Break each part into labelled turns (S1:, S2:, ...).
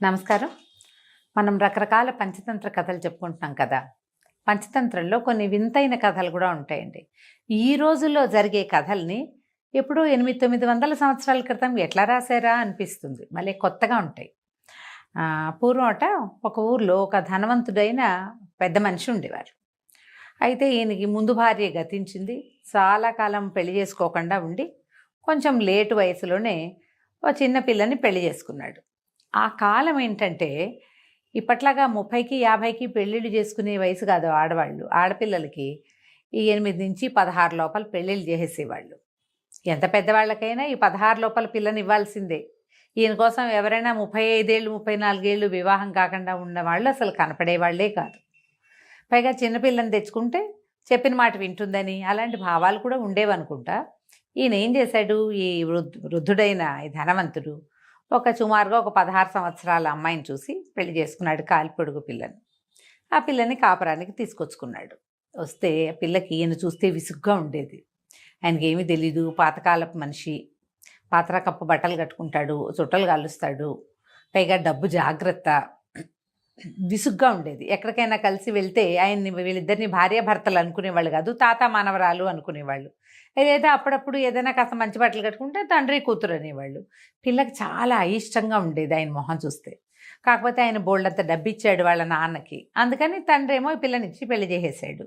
S1: నమస్కారం. మనం రకరకాల పంచతంత్ర కథలు చెప్పుకుంటున్నాం కదా! పంచతంత్రంలో కొన్ని వింతైన కథలు కూడా ఉంటాయండి. ఈ రోజుల్లో జరిగే కథల్ని ఎప్పుడో 8, 900 సంవత్సరాల క్రితం ఎట్లా రాశారా అనిపిస్తుంది. భలే కొత్తగా ఉంటాయి. పూర్వమట ఒక ఊర్లో ఒక ధనవంతుడైన పెద్ద మనిషి ఉండేవారు. అయితే ఈయనకి ముందు భార్య గతించింది. చాలా కాలం పెళ్లి చేసుకోకుండా ఉండి కొంచెం లేటు వయసులోనే ఓ చిన్న పిల్లని పెళ్లి చేసుకున్నాడు. ఆ కాలం ఏంటంటే ఇప్పట్లాగా 30కి 50కి పెళ్ళిళ్ళు చేసుకునే వయసు కాదు ఆడవాళ్ళు. ఆడపిల్లలకి ఈ 8 నుంచి 16 లోపల పెళ్ళిళ్ళు చేసేసేవాళ్ళు. ఎంత పెద్దవాళ్ళకైనా ఈ 16 లోపల పిల్లని ఇవ్వాల్సిందే. ఈయన కోసం ఎవరైనా 35 ఏళ్ళు 34 ఏళ్ళు వివాహం కాకుండా ఉన్నవాళ్ళు అసలు కనపడేవాళ్లే కాదు. పైగా చిన్నపిల్లని తెచ్చుకుంటే చెప్పిన మాట వింటుందని అలాంటి భావాలు కూడా ఉండేవనుకుంటా. ఈయన ఏం చేశాడు, ఈ వృద్ధుడైన ఈ ధనవంతుడు సుమారుగా ఒక 16 సంవత్సరాల అమ్మాయిని చూసి పెళ్లి చేసుకున్నాడు, కాలిపొడుగు పిల్లని. ఆ పిల్లని కాపురానికి తీసుకొచ్చుకున్నాడు. వస్తే ఆ పిల్లకి ఈయన చూస్తే విసుగ్గా ఉండేది. ఆయనకి ఏమీ తెలీదు, పాతకాలపు మనిషి. పాతరకప్పు బట్టలు కట్టుకుంటాడు, చుట్టలు కాలుస్తాడు, పైగా డబ్బు జాగ్రత్త. విసుగ్గా ఉండేది. ఎక్కడికైనా కలిసి వెళ్తే వీళ్ళిద్దరిని భార్యాభర్తలు అనుకునేవాళ్ళు కాదు, తాత మనవరాలు అనుకునేవాళ్ళు. లేదా అప్పుడప్పుడు ఏదైనా కాస్త మంచి బట్టలు కట్టుకుంటే తండ్రి కూతురు అనేవాళ్ళు. పిల్లకి చాలా అయిష్టంగా ఉండేది ఆయన మొహం చూస్తే. కాకపోతే ఆయన బోల్డంత డబ్బిచ్చాడు వాళ్ళ నాన్నకి. అందుకని తండ్రి ఏమో పిల్లనిచ్చి పెళ్లి చేసేసాడు.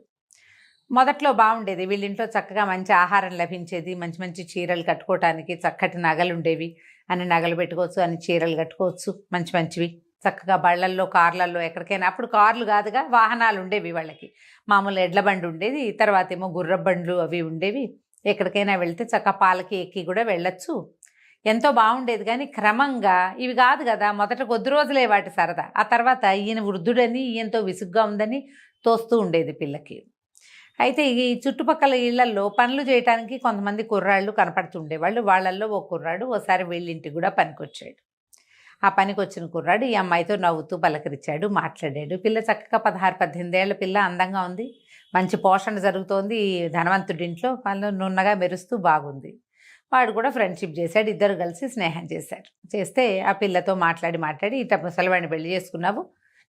S1: మొదట్లో బాగుండేది. వీళ్ళింట్లో చక్కగా మంచి ఆహారం లభించేది, మంచి మంచి చీరలు కట్టుకోవటానికి చక్కటి నగలు ఉండేవి. అన్ని నగలు పెట్టుకోవచ్చు, అన్ని చీరలు కట్టుకోవచ్చు మంచి మంచివి. చక్కగా బళ్ళల్లో కార్లల్లో ఎక్కడికైనా, అప్పుడు కార్లు కాదుగా వాహనాలు ఉండేవి వాళ్ళకి. మామూలు ఎడ్ల బండి ఉండేది, తర్వాత ఏమో గుర్రబండ్లు అవి ఉండేవి. ఎక్కడికైనా వెళ్తే చక్కగా పాలకి ఎక్కి కూడా వెళ్ళొచ్చు. ఎంతో బాగుండేది. కానీ క్రమంగా ఇవి కాదు కదా, మొదట కొద్ది రోజులే వాటి సరదా. ఆ తర్వాత ఈయన వృద్ధుడని ఈయనతో విసుగ్గా ఉందని తోస్తూ ఉండేది పిల్లకి. అయితే ఈ చుట్టుపక్కల ఇళ్లల్లో పనులు చేయడానికి కొంతమంది కుర్రాళ్ళు కనపడుతుండేవాళ్ళు. వాళ్ళల్లో ఓ కుర్రాడు ఓసారి వీళ్ళింటికి కూడా పనికొచ్చాడు. ఆ పనికి వచ్చిన కుర్రాడు ఈ అమ్మాయితో నవ్వుతూ పలకరించాడు, మాట్లాడాడు. పిల్ల చక్కగా 16-18 ఏళ్ల పిల్ల, అందంగా ఉంది, మంచి పోషణ జరుగుతోంది. ఈ ధనవంతుడింట్లో పనులు నున్నగా మెరుస్తూ బాగుంది. వాడు కూడా ఫ్రెండ్షిప్ చేశాడు. ఇద్దరు కలిసి స్నేహం చేశారు. చేస్తే ఆ పిల్లతో మాట్లాడి ఇట్లా ముసలివాడిని పెళ్లి చేసుకున్నావు,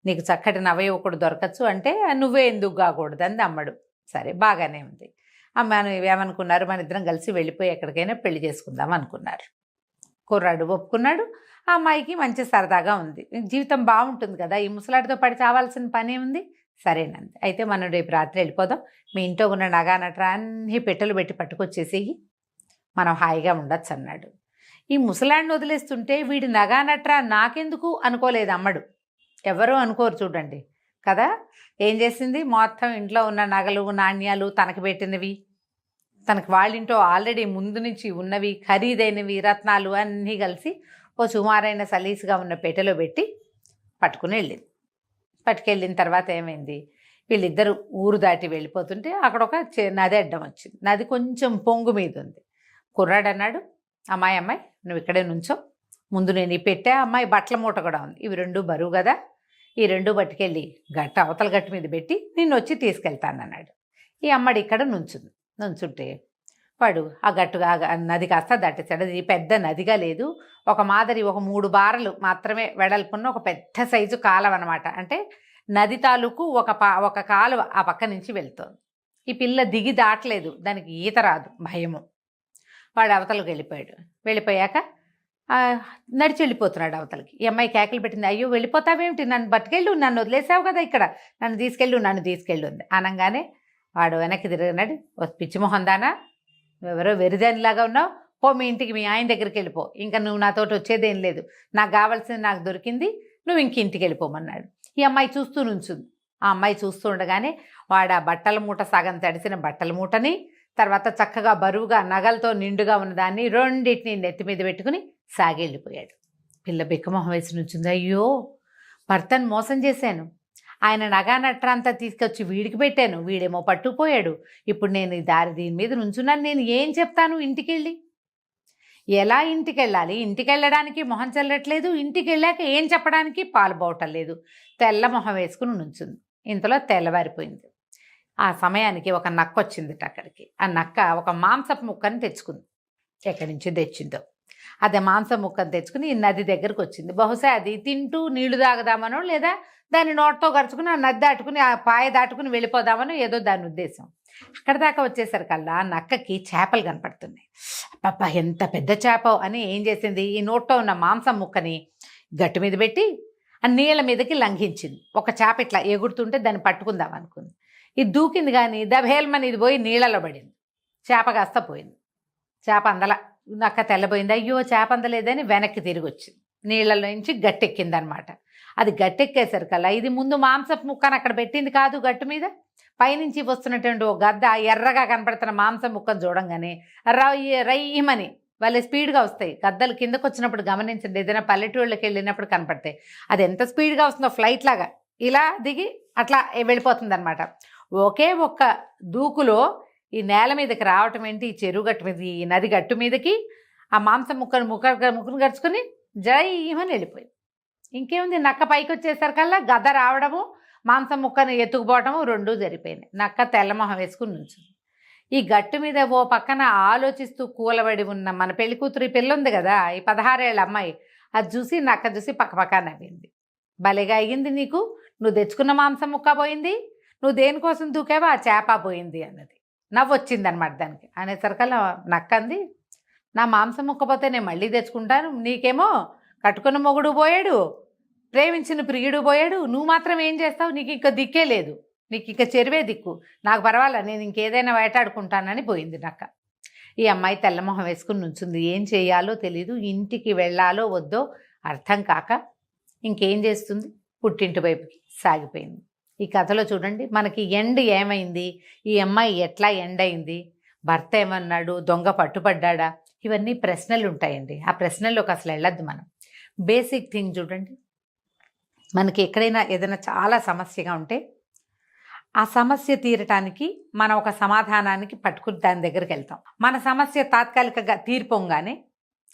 S1: నీకు చక్కటి నవయువకుడు దొరకచ్చు అంటే నువ్వే ఎందుకు కాకూడదు అంది అమ్మడు. సరే బాగానే ఉంది. అమ్మ ఏమనుకున్నారు, మన ఇద్దరం కలిసి వెళ్ళిపోయి ఎక్కడికైనా పెళ్లి చేసుకుందాం అనుకున్నారు. కుర్రాడు ఒప్పుకున్నాడు. ఆ అమ్మాయికి మంచి సరదాగా ఉంది, జీవితం బాగుంటుంది కదా, ఈ ముసలాడితో పడి చావాల్సిన పనే ఉంది. సరేనంది. అయితే మనం రేపు రాత్రి వెళ్ళిపోదాం, మీ ఇంట్లో ఉన్న నగా నట్రా అన్నీ పెట్టెలు పెట్టి పట్టుకొచ్చేసేయి, మనం హాయిగా ఉండొచ్చు అన్నాడు. ఈ ముసలాడిని వదిలేస్తుంటే వీడి నగా నట్రా నాకెందుకు అనుకోలేదు అమ్మడు. ఎవరూ అనుకోరు చూడండి కదా. ఏం చేసింది, మొత్తం ఇంట్లో ఉన్న నగలు నాణ్యాలు తనకి పెట్టినవి, తనకి వాళ్ళింట్లో ఆల్రెడీ ముందు నుంచి ఉన్నవి ఖరీదైనవి రత్నాలు అన్నీ కలిసి ఓ సుమారైన సలీసుగా ఉన్న పెట్టెలో పెట్టి పట్టుకుని వెళ్ళింది. పట్టుకెళ్ళిన తర్వాత ఏమైంది, వీళ్ళిద్దరూ ఊరు దాటి వెళ్ళిపోతుంటే అక్కడ ఒక నది అడ్డం వచ్చింది. నది కొంచెం పొంగు మీద ఉంది. కుర్రాడు అన్నాడు, అమ్మాయి నువ్వు ఇక్కడే నుంచో, ముందు నేను ఈ పెట్టే, అమ్మాయి బట్టల మూట కూడా ఉంది, ఇవి రెండు బరువు కదా, ఈ రెండు పట్టుకెళ్ళి అవతల గట్టు మీద పెట్టి నిన్ను వచ్చి తీసుకెళ్తానన్నాడు. ఈ అమ్మాయి ఇక్కడ నుంచుంటే వాడు ఆ గట్టుగా నది కాస్త దాటేశాడు. అది పెద్ద నదిగా లేదు, ఒక 3 బారలు మాత్రమే వెడల్పున్న ఒక పెద్ద సైజు కాలువ అనమాట. అంటే నది తాలూకు ఒక కాలువ ఆ పక్క నుంచి వెళ్తోంది. ఈ పిల్ల దిగి దాటలేదు, దానికి ఈత రాదు, భయము. వాడు అవతలకు వెళ్ళిపోయాక నడిచి వెళ్ళిపోతున్నాడు అవతలకి. ఈ అమ్మాయి కేకలు పెట్టింది, అయ్యో వెళ్ళిపోతావేమిటి, నన్ను బతికెళ్ళు, నన్ను వదిలేసావు కదా ఇక్కడ, నన్ను తీసుకెళ్ళు ఉంది. అనగానే వాడు వెనక్కి తిరిగినాడు, పిచ్చిమొహం దానా, ఎవరో వెరిదానిలాగా ఉన్నావు, పో మీ ఇంటికి, మీ ఆయన దగ్గరికి వెళ్ళిపో, ఇంకా నువ్వు నాతోటి వచ్చేదేం లేదు, నాకు కావాల్సింది నాకు దొరికింది, నువ్వు ఇంటికి వెళ్ళిపోమన్నాడు. ఈ అమ్మాయి చూస్తూ నుంచుంది. ఆ అమ్మాయి చూస్తూ ఉండగానే వాడు ఆ బట్టల మూట, సగం తడిసిన బట్టల మూటని, తర్వాత చక్కగా బరువుగా నగలతో నిండుగా ఉన్నదాన్ని రెండింటిని నెత్తి మీద పెట్టుకుని సాగెళ్ళిపోయాడు. పిల్ల బిక్కమొహం వేసి నుంచింది, అయ్యో భర్తను మోసం చేశాను, ఆయన నగా నట్రంతా తీసుకొచ్చి వీడికి పెట్టాను, వీడేమో పట్టుకుపోయాడు, ఇప్పుడు నేను దీని మీద నుంచున్నాను, నేను ఏం చెప్తాను ఇంటికెళ్ళి, ఎలా ఇంటికి వెళ్ళాలి, ఇంటికి వెళ్ళడానికి మొహం చెల్లట్లేదు, ఇంటికి వెళ్ళాక ఏం చెప్పడానికి పాలు పోవటం లేదు, తెల్ల మొహం వేసుకుని నుంచుంది. ఇంతలో తెల్లవారిపోయింది. ఆ సమయానికి ఒక నక్క వచ్చిందిట అక్కడికి. ఆ నక్క ఒక మాంసపు ముక్కని తెచ్చుకుంది, ఎక్కడి నుంచి తెచ్చిందో. అదే మాంసం ముక్కను తెచ్చుకుని ఈ నది దగ్గరకు వచ్చింది. బహుశా అది తింటూ నీళ్లు తాగదామనో లేదా దాన్ని నోటితో గరుచుకుని ఆ నది దాటుకుని ఆ పాయ దాటుకుని వెళ్ళిపోదామనో ఏదో దాని ఉద్దేశం. అక్కడ దాకా వచ్చేసరికల్లా నక్కకి చేపలు కనపడుతున్నాయి. అబ్బబ్బా ఎంత పెద్ద చేప అని ఏం చేసింది, ఈ నోట్లో ఉన్న మాంసం ముక్కని గట్టు మీద పెట్టి ఆ నీళ్ళ మీదకి లంఘించింది. ఒక చేప ఇట్లా ఎగురుతుంటే దాన్ని పట్టుకుందాం అనుకుంది. ఇది దూకింది కానీ దభేల్మని ఇది పోయి నీళ్ళలో పడింది. చేప కాస్త పోయింది. చేప అందల. నక్క తెల్లబోయింది. అయ్యో చేప అందలేదని వెనక్కి తిరిగి వచ్చింది. నీళ్ళలో నుంచి గట్టెక్కిందనమాట. అది గట్టెక్కేసరికల్లా ఇది ముందు మాంసపు ముక్కను అక్కడ పెట్టింది కాదు, గట్టు మీద పైనుంచి వస్తున్నటువంటి ఓ గద్ద ఎర్రగా కనపడుతున్న మాంసం ముక్కను చూడంగానే రయ్యమని వాళ్ళ స్పీడ్గా వస్తాయి గద్దలు. కిందకు వచ్చినప్పుడు గమనించండి, ఏదైనా పల్లెటూళ్ళకి వెళ్ళినప్పుడు కనపడతాయి. అది ఎంత స్పీడ్గా వస్తుందో ఫ్లైట్ లాగా ఇలా దిగి అట్లా వెళ్ళిపోతుంది అనమాట. ఒకే ఒక్క దూకులో ఈ నేల మీదకి రావటం ఏంటి, ఈ చెరువు గట్టు మీద ఈ నది గట్టు మీదకి ఆ మాంసం ముక్కను గడుచుకుని జయమని వెళ్ళిపోయింది. ఇంకేముంది, నక్క పైకి వచ్చేసరికల్లా గద రావడము మాంసం ముక్కను ఎత్తుకుపోవటము రెండూ జరిపోయినాయి. నక్క తెల్లమొహం వేసుకుని నుంచుంది. ఈ గట్టు మీద ఓ పక్కన ఆలోచిస్తూ కూలబడి ఉన్న మన పెళ్లి కూతురు పిల్ల ఉంది కదా, ఈ 16 ఏళ్ళ అమ్మాయి, అది చూసి నక్క చూసి పక్కపక్క నవ్వింది. భలేగా అయ్యింది నీకు, నువ్వు తెచ్చుకున్న మాంసం ముక్క పోయింది, నువ్వు దేనికోసం దూకావో ఆ చేప పోయింది అన్నది. నవ్వొచ్చింది అనమాట దానికి. అనేసరికల్లా నక్కంది, నా మాంసం ముక్క పోతే నేను మళ్ళీ తెచ్చుకుంటాను, నీకేమో కట్టుకున్న మొగుడు పోయాడు, ప్రేమించిన ప్రియుడు పోయాడు, నువ్వు మాత్రం ఏం చేస్తావు, నీకు ఇంకా దిక్కే లేదు, నీకు ఇంకా చెరువే దిక్కు, నాకు పర్వాలా నేను ఇంకేదైనా వేటాడుకుంటానని పోయింది నక్క. ఈ అమ్మాయి తెల్లమొహం వేసుకుని నుంచుంది. ఏం చేయాలో తెలీదు, ఇంటికి వెళ్ళాలో వద్దో అర్థం కాక ఇంకేం చేస్తుంది, పుట్టింటి వైపుకి సాగిపోయింది. ఈ కథలో చూడండి మనకి ఎండ్ ఏమైంది, ఈ అమ్మాయి ఎట్లా ఎండ్ అయింది, భర్త ఏమన్నాడు, దొంగ పట్టుబడ్డా, ఇవన్నీ ప్రశ్నలు ఉంటాయండి. ఆ ప్రశ్నల్లోకి అసలు వెళ్ళొద్దు మనం. బేసిక్ థింగ్ చూడండి, మనకి ఎక్కడైనా ఏదైనా చాలా సమస్యగా ఉంటే ఆ సమస్య తీరటానికి మనం ఒక సమాధానానికి పట్టుకుని దాని దగ్గరికి వెళ్తాం. మన సమస్య తాత్కాలికంగా తీరిపోగానే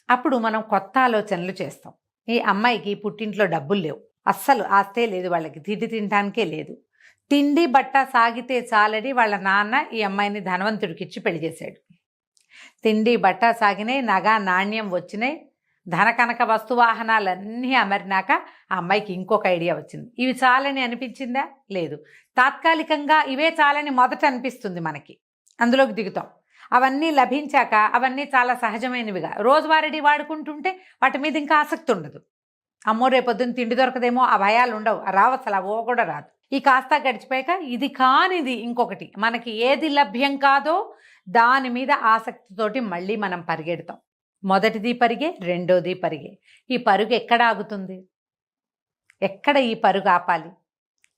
S1: అప్పుడు మనం కొత్త ఆలోచనలు చేస్తాం. ఈ అమ్మాయికి పుట్టింట్లో డబ్బులు లేవు, అస్సలు ఆస్తే లేదు, వాళ్ళకి తిండి తినడానికే లేదు. తిండి బట్ట సాగితే చాలని వాళ్ళ నాన్న ఈ అమ్మాయిని ధనవంతుడికి ఇచ్చి పెళ్లి చేశాడు. తిండి బట్ట సాగినాయి, నగ నాణ్యం వచ్చినాయి, ధన కనక వస్తువాహనాలన్నీ అమరినాక ఆ అమ్మాయికి ఇంకొక ఐడియా వచ్చింది. ఇవి చాలని అనిపించిందా? లేదు. తాత్కాలికంగా ఇవే చాలని మొదట అనిపిస్తుంది మనకి, అందులోకి దిగుతాం. అవన్నీ లభించాక అవన్నీ చాలా సహజమైనవిగా రోజువారీ వాడుకుంటుంటే వాటి మీద ఇంకా ఆసక్తి ఉండదు. అమ్మో రేపొద్దున తిండి దొరకదేమో ఆ భయాలు ఉండవు, రావు, అసలు అవో కూడా రాదు. ఈ కాస్త గడిచిపోయాక ఇది కానిది ఇంకొకటి, మనకి ఏది లభ్యం కాదో దాని మీద ఆసక్తితోటి మళ్ళీ మనం పరిగెడతాం. మొదటిది పరిగే, రెండోది పరిగే. ఈ పరుగు ఎక్కడ ఆగుతుంది, ఎక్కడ ఈ పరుగు ఆపాలి,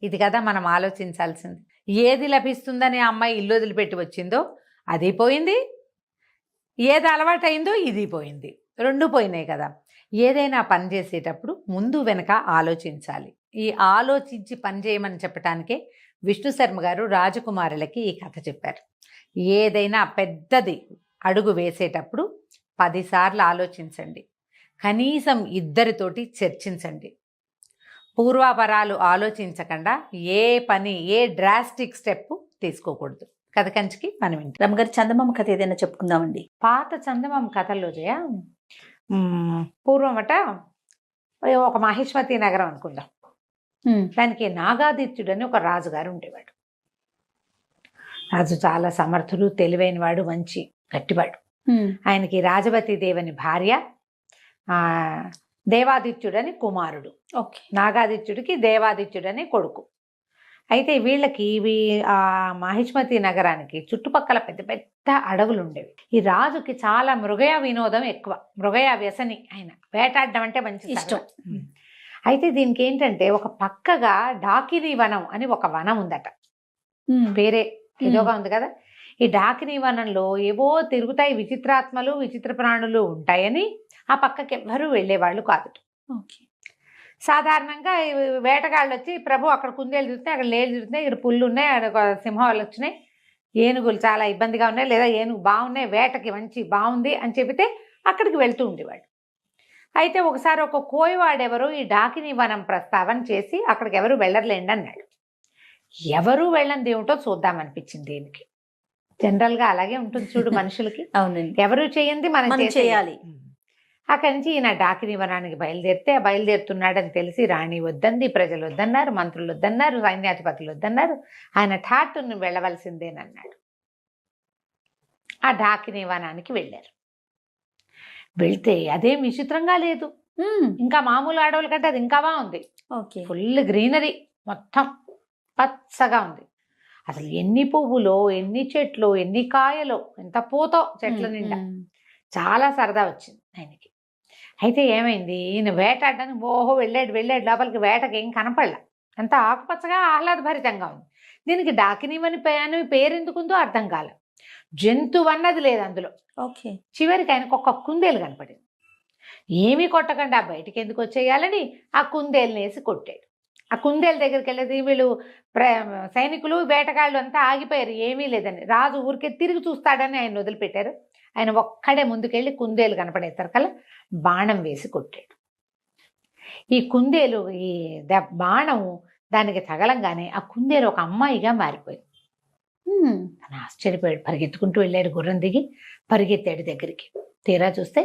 S1: ఇది కదా మనం ఆలోచించాల్సింది. ఏది లభిస్తుందని ఆ అమ్మాయి ఇల్లు వదిలిపెట్టి వచ్చిందో అది పోయింది, ఏది అలవాటైందో ఇది పోయింది, రెండు పోయినాయి కదా. ఏదైనా పని చేసేటప్పుడు ముందు వెనక ఆలోచించాలి. ఈ ఆలోచించి పని చేయమని చెప్పటానికే విష్ణు శర్మ గారు రాజకుమారులకి ఈ కథ చెప్పారు. ఏదైనా పెద్దది అడుగు వేసేటప్పుడు 10 సార్లు ఆలోచించండి, కనీసం ఇద్దరితోటి చర్చించండి. పూర్వాపరాలు ఆలోచించకుండా ఏ పని, ఏ డ్రాస్టిక్ స్టెప్ తీసుకోకూడదు. కథ కంచికి మనం ఇంటి
S2: రమ్మగారి చందమామ కథ ఏదైనా చెప్పుకుందామండి.
S1: పాత చందమామ కథల్లో జయ పూర్వమట ఒక మహిష్మతి నగరం అనుకుందాం. దానికి నాగాదిత్యుడు అని ఒక రాజుగారు ఉండేవాడు. రాజు చాలా సమర్థుడు, తెలివైనవాడు, మంచి గట్టివాడు. ఆయనకి రాజవతి దేవని భార్య, దేవాదిత్యుడని కుమారుడు.
S2: ఓకే.
S1: నాగాదిత్యుడికి దేవాదిత్యుడని కొడుకు. అయితే వీళ్ళకి ఆ మహిష్మతి నగరానికి చుట్టుపక్కల పెద్ద పెద్ద అడవులు ఉండేవి. ఈ రాజుకి చాలా మృగయ వినోదం ఎక్కువ, మృగయ వ్యసని. ఆయన వేటాడడం అంటే మంచి ఇష్టం. అయితే దీనికి ఏంటంటే ఒక పక్కగా డాకిని వనం అని ఒక వనం ఉందట. పేరే ఏదోగా ఉంది కదా. ఈ డాకిని వనంలో ఏవో తిరుగుతాయి విచిత్రాత్మలు, విచిత్ర ప్రాణులు ఉంటాయని ఆ పక్కకి ఎవ్వరూ వెళ్ళేవాళ్ళు కాదు. సాధారణంగా వేటగాళ్ళు వచ్చి ప్రభు అక్కడ కుందేలు తిరుగుతాయి, అక్కడ లేళ్ళు తిరుగుతున్నాయి, ఇక్కడ పుల్లు ఉన్నాయి, అక్కడ సింహాలు వచ్చినాయి, ఏనుగులు చాలా ఇబ్బందిగా ఉన్నాయి, లేదా ఏనుగు బాగున్నాయి, వేటకి మంచి బాగుంది అని చెబితే అక్కడికి వెళ్తూ ఉండేవాడు. అయితే ఒకసారి ఒక కోయవాడెవరు ఈ డాకిని వనం ప్రస్తావన చేసి అక్కడికి ఎవరు వెళ్ళర్లేండి అన్నాడు. ఎవరు వెళ్ళంది ఏమిటో చూద్దామనిపించింది దీనికి. జనరల్గా అలాగే ఉంటుంది చూడు మనుషులకి.
S2: అవునండి,
S1: ఎవరు చేయండి మనం చేయాలి. అక్కడి నుంచి ఈయన డాకిని వనానికి బయలుదేరితే బయలుదేరుతున్నాడని తెలిసి రాణి వద్దంది, ప్రజలు వద్దన్నారు, మంత్రులు వద్దన్నారు, సైన్యాధిపతులు వద్దన్నారు. ఆయన ఠాటును వెళ్ళవలసిందేనన్నాడు. ఆ డాకిని వనానికి వెళ్ళారు. వెళ్తే అదేం విచిత్రంగా లేదు. ఇంకా మామూలు అడవుల కంటే అది ఇంకా బాగుంది.
S2: ఓకే.
S1: ఫుల్ గ్రీనరీ, మొత్తం పచ్చగా ఉంది. అసలు ఎన్ని పువ్వులో, ఎన్ని చెట్లు, ఎన్ని కాయలో, ఎంత పూతో చెట్ల నిండా. చాలా సరదా వచ్చింది ఆయనకి. అయితే ఏమైంది, ఈయన వేటాడడానికి వెళ్ళాడు లోపలికి. వేటకి ఏం కనపడలా, అంత ఆకుపచ్చగా ఆహ్లాదభరితంగా ఉంది. దీనికి డాకినివని పేరు ఎందుకుందో అర్థం కాల. జంతువు అన్నది లేదు అందులో.
S2: ఓకే.
S1: చివరికి ఆయనకు ఒక కుందేలు కనపడింది. ఏమీ కొట్టకుండా బయటికి ఎందుకు వచ్చేయాలని ఆ కుందేలుని వేసి కొట్టాడు. ఆ కుందేలు దగ్గరికి వెళ్ళేది వీళ్ళు సైనికులు వేటగాళ్ళు అంతా ఆగిపోయారు, ఏమీ లేదని. రాజు ఊరికే తిరిగి చూస్తాడని ఆయన వదిలిపెట్టారు. ఆయన ఒక్కడే ముందుకెళ్ళి కుందేలు కనపడేసరికల్లా బాణం వేసి కొట్టాడు. ఈ కుందేలు ఈ బాణం దానికి తగలంగానే ఆ కుందేలు ఒక అమ్మాయిగా మారిపోయింది. తను ఆశ్చర్యపోయాడు. పరిగెత్తుకుంటూ వెళ్ళాడు, గుర్రం దిగి పరిగెత్తాడు దగ్గరికి. తీరా చూస్తే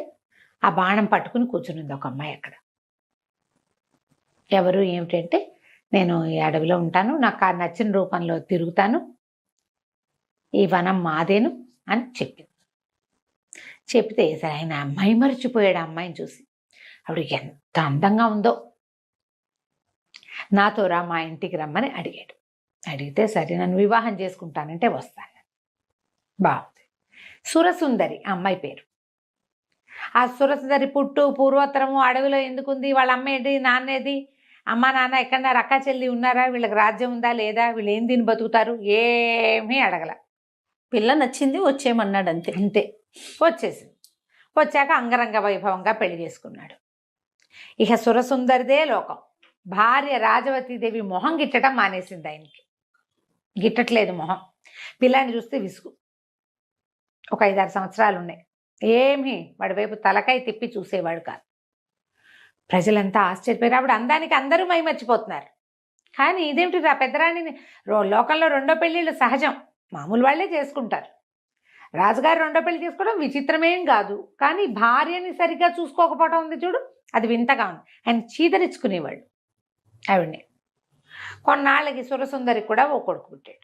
S1: ఆ బాణం పట్టుకుని కూర్చునింది ఒక అమ్మాయి అక్కడ. ఎవరు ఏమిటంటే, నేను ఈ అడవిలో ఉంటాను, నాకు నచ్చిన రూపంలో తిరుగుతాను, ఈ వనం మాదేను అని చెప్పింది. చెప్తే సరే ఆయన అమ్మాయి మర్చిపోయాడు. ఆ అమ్మాయిని చూసి ఆవిడ ఎంత అందంగా ఉందో, నాతో రా మా ఇంటికి రమ్మని అడిగాడు. అడిగితే సరే నన్ను వివాహం చేసుకుంటానంటే వస్తాను. బాగుంది. సురసుందరి ఆ అమ్మాయి పేరు. ఆ సురసుందరి పుట్టు పూర్వోత్తరము అడవిలో ఎందుకుంది, వాళ్ళ అమ్మ ఏంటి, నాన్నేది, అమ్మ నాన్న ఎక్కడన్నారు, అక్క చెల్లి ఉన్నారా, వీళ్ళకి రాజ్యం ఉందా లేదా, వీళ్ళు ఏం తిని బతుకుతారు, ఏమీ అడగల.
S2: పిల్ల నచ్చింది, వచ్చేయమన్నాడు అంతే.
S1: అంతే. వచ్చేసింది. వచ్చాక అంగరంగ వైభవంగా పెళ్లి చేసుకున్నాడు. ఇక సురసుందరిదే లోకం. భార్య రాజవతీదేవి మొహం గిట్టడం మానేసింది. ఆయనకి గిట్టట్లేదు మొహం. పిల్లాన్ని చూస్తే విసుగు. ఒక 5-6 సంవత్సరాలు ఉన్నాయి. ఏమీ వాడి వైపు తలకాయ తిప్పి చూసేవాడు కాదు. ప్రజలంతా ఆశ్చర్యపోయారు. ఆవిడ అందానికి అందరూ మైమర్చిపోతున్నారు. కానీ ఇదేమిటి, ఆ పెద్దరాణిని లోకంలో రెండో పెళ్ళిళ్ళు సహజం, మామూలు వాళ్ళే చేసుకుంటారు. రాజుగారు రెండో పెళ్లి చేసుకోవడం విచిత్రమేం కాదు. కానీ భార్యని సరిగ్గా చూసుకోకపోవడం ఉంది చూడు, అది వింతగా ఉంది. ఆయన చీదరించుకునేవాళ్ళు ఆవిడ్ని. కొన్నాళ్ళకి సురసుందరికి కూడా ఓ కొడుకు పుట్టాడు.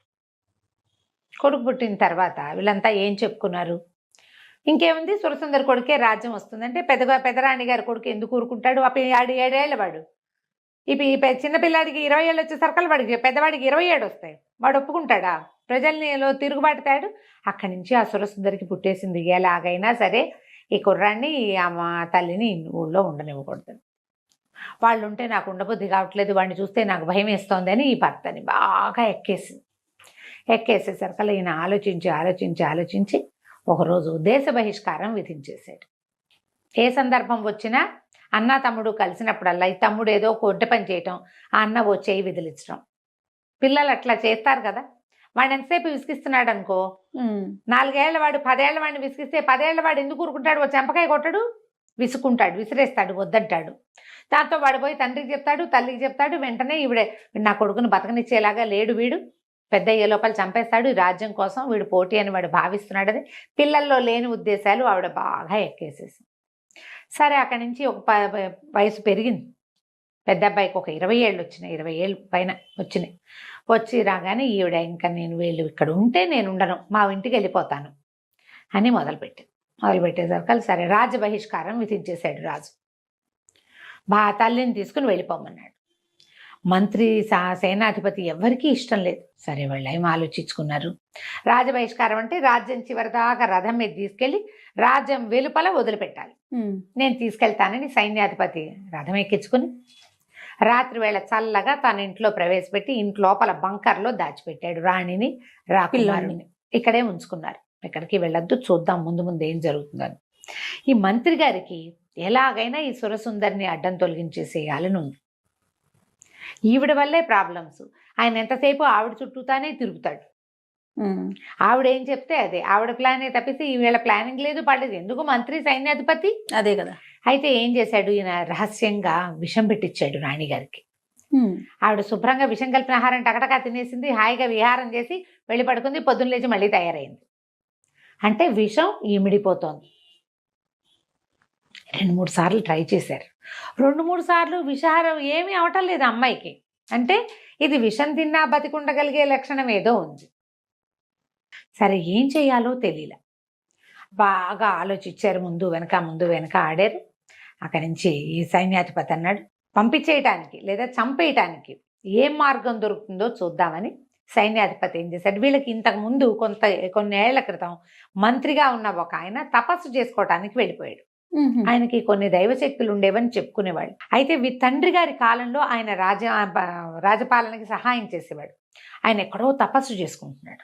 S1: కొడుకు పుట్టిన తర్వాత వీళ్ళంతా ఏం చెప్పుకున్నారు, ఇంకేముంది, సురసుందరి కొడుకే రాజ్యం వస్తుందంటే పెద్దరాణి గారి కొడుకు ఎందుకు ఊరుకుంటాడు. 7 ఏళ్ళ వాడు. ఇప్పుడు చిన్నపిల్లాడికి 20 ఏళ్ళు వచ్చేసరికి వాడికి పెద్దవాడికి 27 వస్తాయి. వాడు ఒప్పుకుంటాడా? ప్రజల్నిలో తిరుగుబాటుతాడు. అక్కడి నుంచి ఆ సురసుందరికి పుట్టేసింది, ఎలాగైనా సరే ఈ కుర్రాన్ని అమ్మ తల్లిని ఊళ్ళో ఉండనివ్వకూడదు, వాళ్ళు ఉంటే నాకు ఉండబుద్ధి కావట్లేదు, వాడిని చూస్తే నాకు భయం వేస్తోంది అని ఈ భర్తని బాగా ఎక్కేసేసరికి ఈయన ఆలోచించి ఒకరోజు దేశ బహిష్కారం విధించేశాడు. ఏ సందర్భం వచ్చినా అన్న తమ్ముడు కలిసినప్పుడల్లా ఈ తమ్ముడు ఏదో కొడ్డ పని చేయటం, ఆ అన్న ఓ చేయి విదిలించడం. పిల్లలు అట్లా చేస్తారు కదా. వాడు ఎంతసేపు విసిగిస్తున్నాడు అనుకో, 4 ఏళ్ల వాడు 10 ఏళ్ల వాడిని విసిగిస్తే 10 ఏళ్ల వాడు ఎందుకు ఊరుకుంటాడు, ఓ చెంపకాయ కొట్టడు, విసుకుంటాడు, విసిరేస్తాడు, వద్దంటాడు. దాంతో వాడు పోయి తండ్రికి చెప్తాడు, తల్లికి చెప్తాడు. వెంటనే ఈవిడే నా కొడుకుని బతకనిచ్చేలాగా లేడు, వీడు పెద్ద అయ్యే లోపల చంపేస్తాడు, ఈ రాజ్యం కోసం వీడు పోటీ అని వాడు భావిస్తున్నాడని పిల్లల్లో లేని ఉద్దేశాలు ఆవిడ బాగా ఎక్కేసేసింది. సరే అక్కడి నుంచి ఒక వయసు పెరిగింది. పెద్ద అబ్బాయికి ఒక 20 ఏళ్ళు వచ్చినాయి, 20 ఏళ్ళు పైన వచ్చినాయి. వచ్చి రాగానే ఈవిడ ఇంకా నేను వీళ్ళు ఇక్కడ ఉంటే నేను ఉండను, మా ఇంటికి వెళ్ళిపోతాను అని మొదలుపెట్టేసరికి సరే రాజ్య బహిష్కారం విధించేశాడు రాజు. తల్లిని తీసుకుని వెళ్ళిపోమన్నాడు. మంత్రి సేనాధిపతి ఎవరికీ ఇష్టం లేదు. సరే వాళ్ళు ఏం ఆలోచించుకున్నారు, రాజబహిష్కారం అంటే రాజ్యం చివరిదాకా రథం మీద తీసుకెళ్ళి రాజ్యం వెలుపల వదిలిపెట్టాలి, నేను తీసుకెళ్తానని సైన్యాధిపతి రథం ఎక్కించుకుని రాత్రి వేళ చల్లగా తన ఇంట్లో ప్రవేశపెట్టి ఇంట్లోపల బంకర్లో దాచిపెట్టాడు రాణిని, రాకుమారుని. ఇక్కడే ఉంచుకున్నారు, ఎక్కడికి వెళ్ళొద్దు, చూద్దాం ముందు ఏం జరుగుతుందని. ఈ మంత్రి గారికి ఎలాగైనా ఈ సురసుందరిని అడ్డం తొలగించేసేయాలని ఉంది. ఈవిడ వల్లే ప్రాబ్లమ్స్. ఆయన ఎంతసేపు ఆవిడ చుట్టూతానే తిరుగుతాడు. ఆవిడ ఏం చెప్తే అదే, ఆవిడ ప్లానే తప్పిస్తే ఈవేళ ప్లానింగ్ లేదు, పడలేదు. ఎందుకు, మంత్రి సైన్యాధిపతి అదే కదా. అయితే ఏం చేశాడు ఈయన, రహస్యంగా విషం పెట్టించాడు రాణిగారికి. ఆవిడ శుభ్రంగా విషం కలిపిన ఆహారం టకటకా తినేసింది, హాయిగా విహారం చేసి వెళ్ళి పడుకుంది. పొద్దున్న లేచి మళ్ళీ తయారైంది. అంటే విషం ఇమిడిపోతోంది. 2-3 సార్లు ట్రై చేశారు. 2-3 సార్లు విషాహారం ఏమీ అవటం లేదు అమ్మాయికి. అంటే ఇది విషం తిన్నా బతికుండగలిగే లక్షణం ఏదో ఉంది. సరే ఏం చేయాలో తెలియలే. బాగా ఆలోచించారు. ముందు వెనక ఆడారు. అక్కడి నుంచి ఈ సైన్యాధిపతి అన్నాడు పంపించేయటానికి లేదా చంపేయటానికి ఏం మార్గం దొరుకుతుందో చూద్దామని. సైన్యాధిపతి ఏం చేశాడు, వీళ్ళకి ఇంతకు ముందు కొన్ని ఏళ్ల క్రితం మంత్రిగా ఉన్న ఒక ఆయన తపస్సు చేసుకోవటానికి వెళ్ళిపోయాడు. ఆయనకి కొన్ని దైవశక్తులు ఉండేవని చెప్పుకునేవాడు. అయితే తండ్రి గారి కాలంలో ఆయన రాజపాలనకి సహాయం చేసేవాడు. ఆయన ఎక్కడో తపస్సు చేసుకుంటున్నాడు.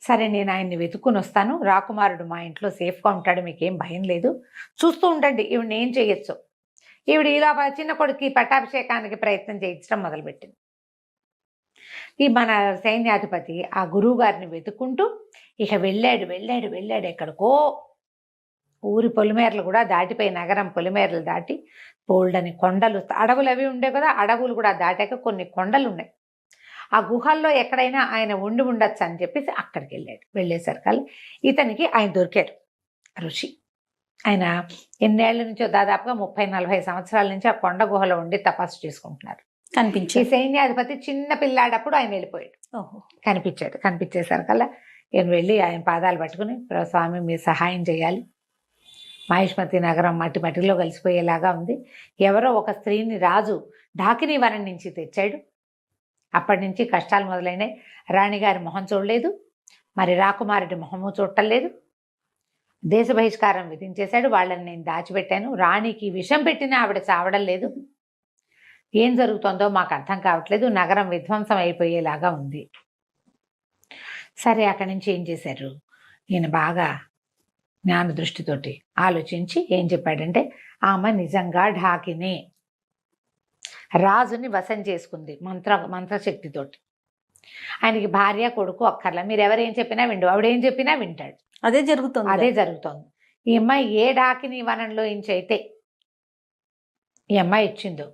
S1: సరే నేను ఆయన్ని వెతుక్కుని వస్తాను, రాకుమారుడు మా ఇంట్లో సేఫ్గా ఉంటాడు, మీకేం భయం లేదు, చూస్తూ ఉండండి ఈవిడ ఏం చేయొచ్చు. ఈవిడ ఈ లోపల చిన్న కొడుకు పట్టాభిషేకానికి ప్రయత్నం చేయించడం మొదలుపెట్టింది. ఈ మన సైన్యాధిపతి ఆ గురువు గారిని వెతుక్కుంటూ ఇక వెళ్ళాడు ఎక్కడికో. ఊరి పొలిమేరలు కూడా దాటిపోయి నగరం పొలిమేరలు దాటి బోల్డని కొండలు, అడవులు అవి ఉండే కదా, అడవులు కూడా దాటాక కొన్ని కొండలు ఉన్నాయి. ఆ గుహల్లో ఎక్కడైనా ఆయన ఉండొచ్చు అని చెప్పేసి అక్కడికి వెళ్ళేసరికల్లా ఇతనికి ఆయన దొరికాడు, ఋషి. ఆయన ఎన్నేళ్ల నుంచో దాదాపుగా 30-40 సంవత్సరాల నుంచి ఆ కొండ గుహలో ఉండి తపస్సు చేసుకుంటున్నారు. ఈ సైన్యాధిపతి చిన్న పిల్లాడప్పుడు ఆయన వెళ్ళిపోయాడు. కనిపించేసరికల్లా నేను వెళ్ళి ఆయన పాదాలు పట్టుకుని, స్వామి మీరు సహాయం చేయాలి, మహిష్మతి నగరం మట్టిలో కలిసిపోయేలాగా ఉంది. ఎవరో ఒక స్త్రీని రాజు ఢాకినీ వనం నుంచి తెచ్చాడు. అప్పటి నుంచి కష్టాలు మొదలైనాయి. రాణిగారి మొహం చూడలేదు, మరి రాకుమారుడి మొహము చూడటం లేదు. దేశ బహిష్కారం విధించేశాడు. వాళ్ళని నేను దాచిపెట్టాను. రాణికి విషం పెట్టినా ఆవిడ చావడం లేదు. ఏం జరుగుతుందో మాకు అర్థం కావట్లేదు. నగరం విధ్వంసం అయిపోయేలాగా ఉంది. సరే అక్కడి నుంచి ఏం చేశారు, ఈయన బాగా జ్ఞాన దృష్టితోటి ఆలోచించి ఏం చెప్పాడంటే, ఆమె నిజంగా ఢాకిని రాజుని వశం చేసుకుంది మంత్రశక్తితోటి. ఆయనకి భార్య కొడుకు అక్కర్లా, మీరు ఎవరేం చెప్పినా విండు, ఆవిడేం చెప్పినా వింటాడు. అదే జరుగుతోంది. ఈ అమ్మాయి ఏ డాకిని వనంలో అయితే ఈ అమ్మాయి ఇచ్చిందో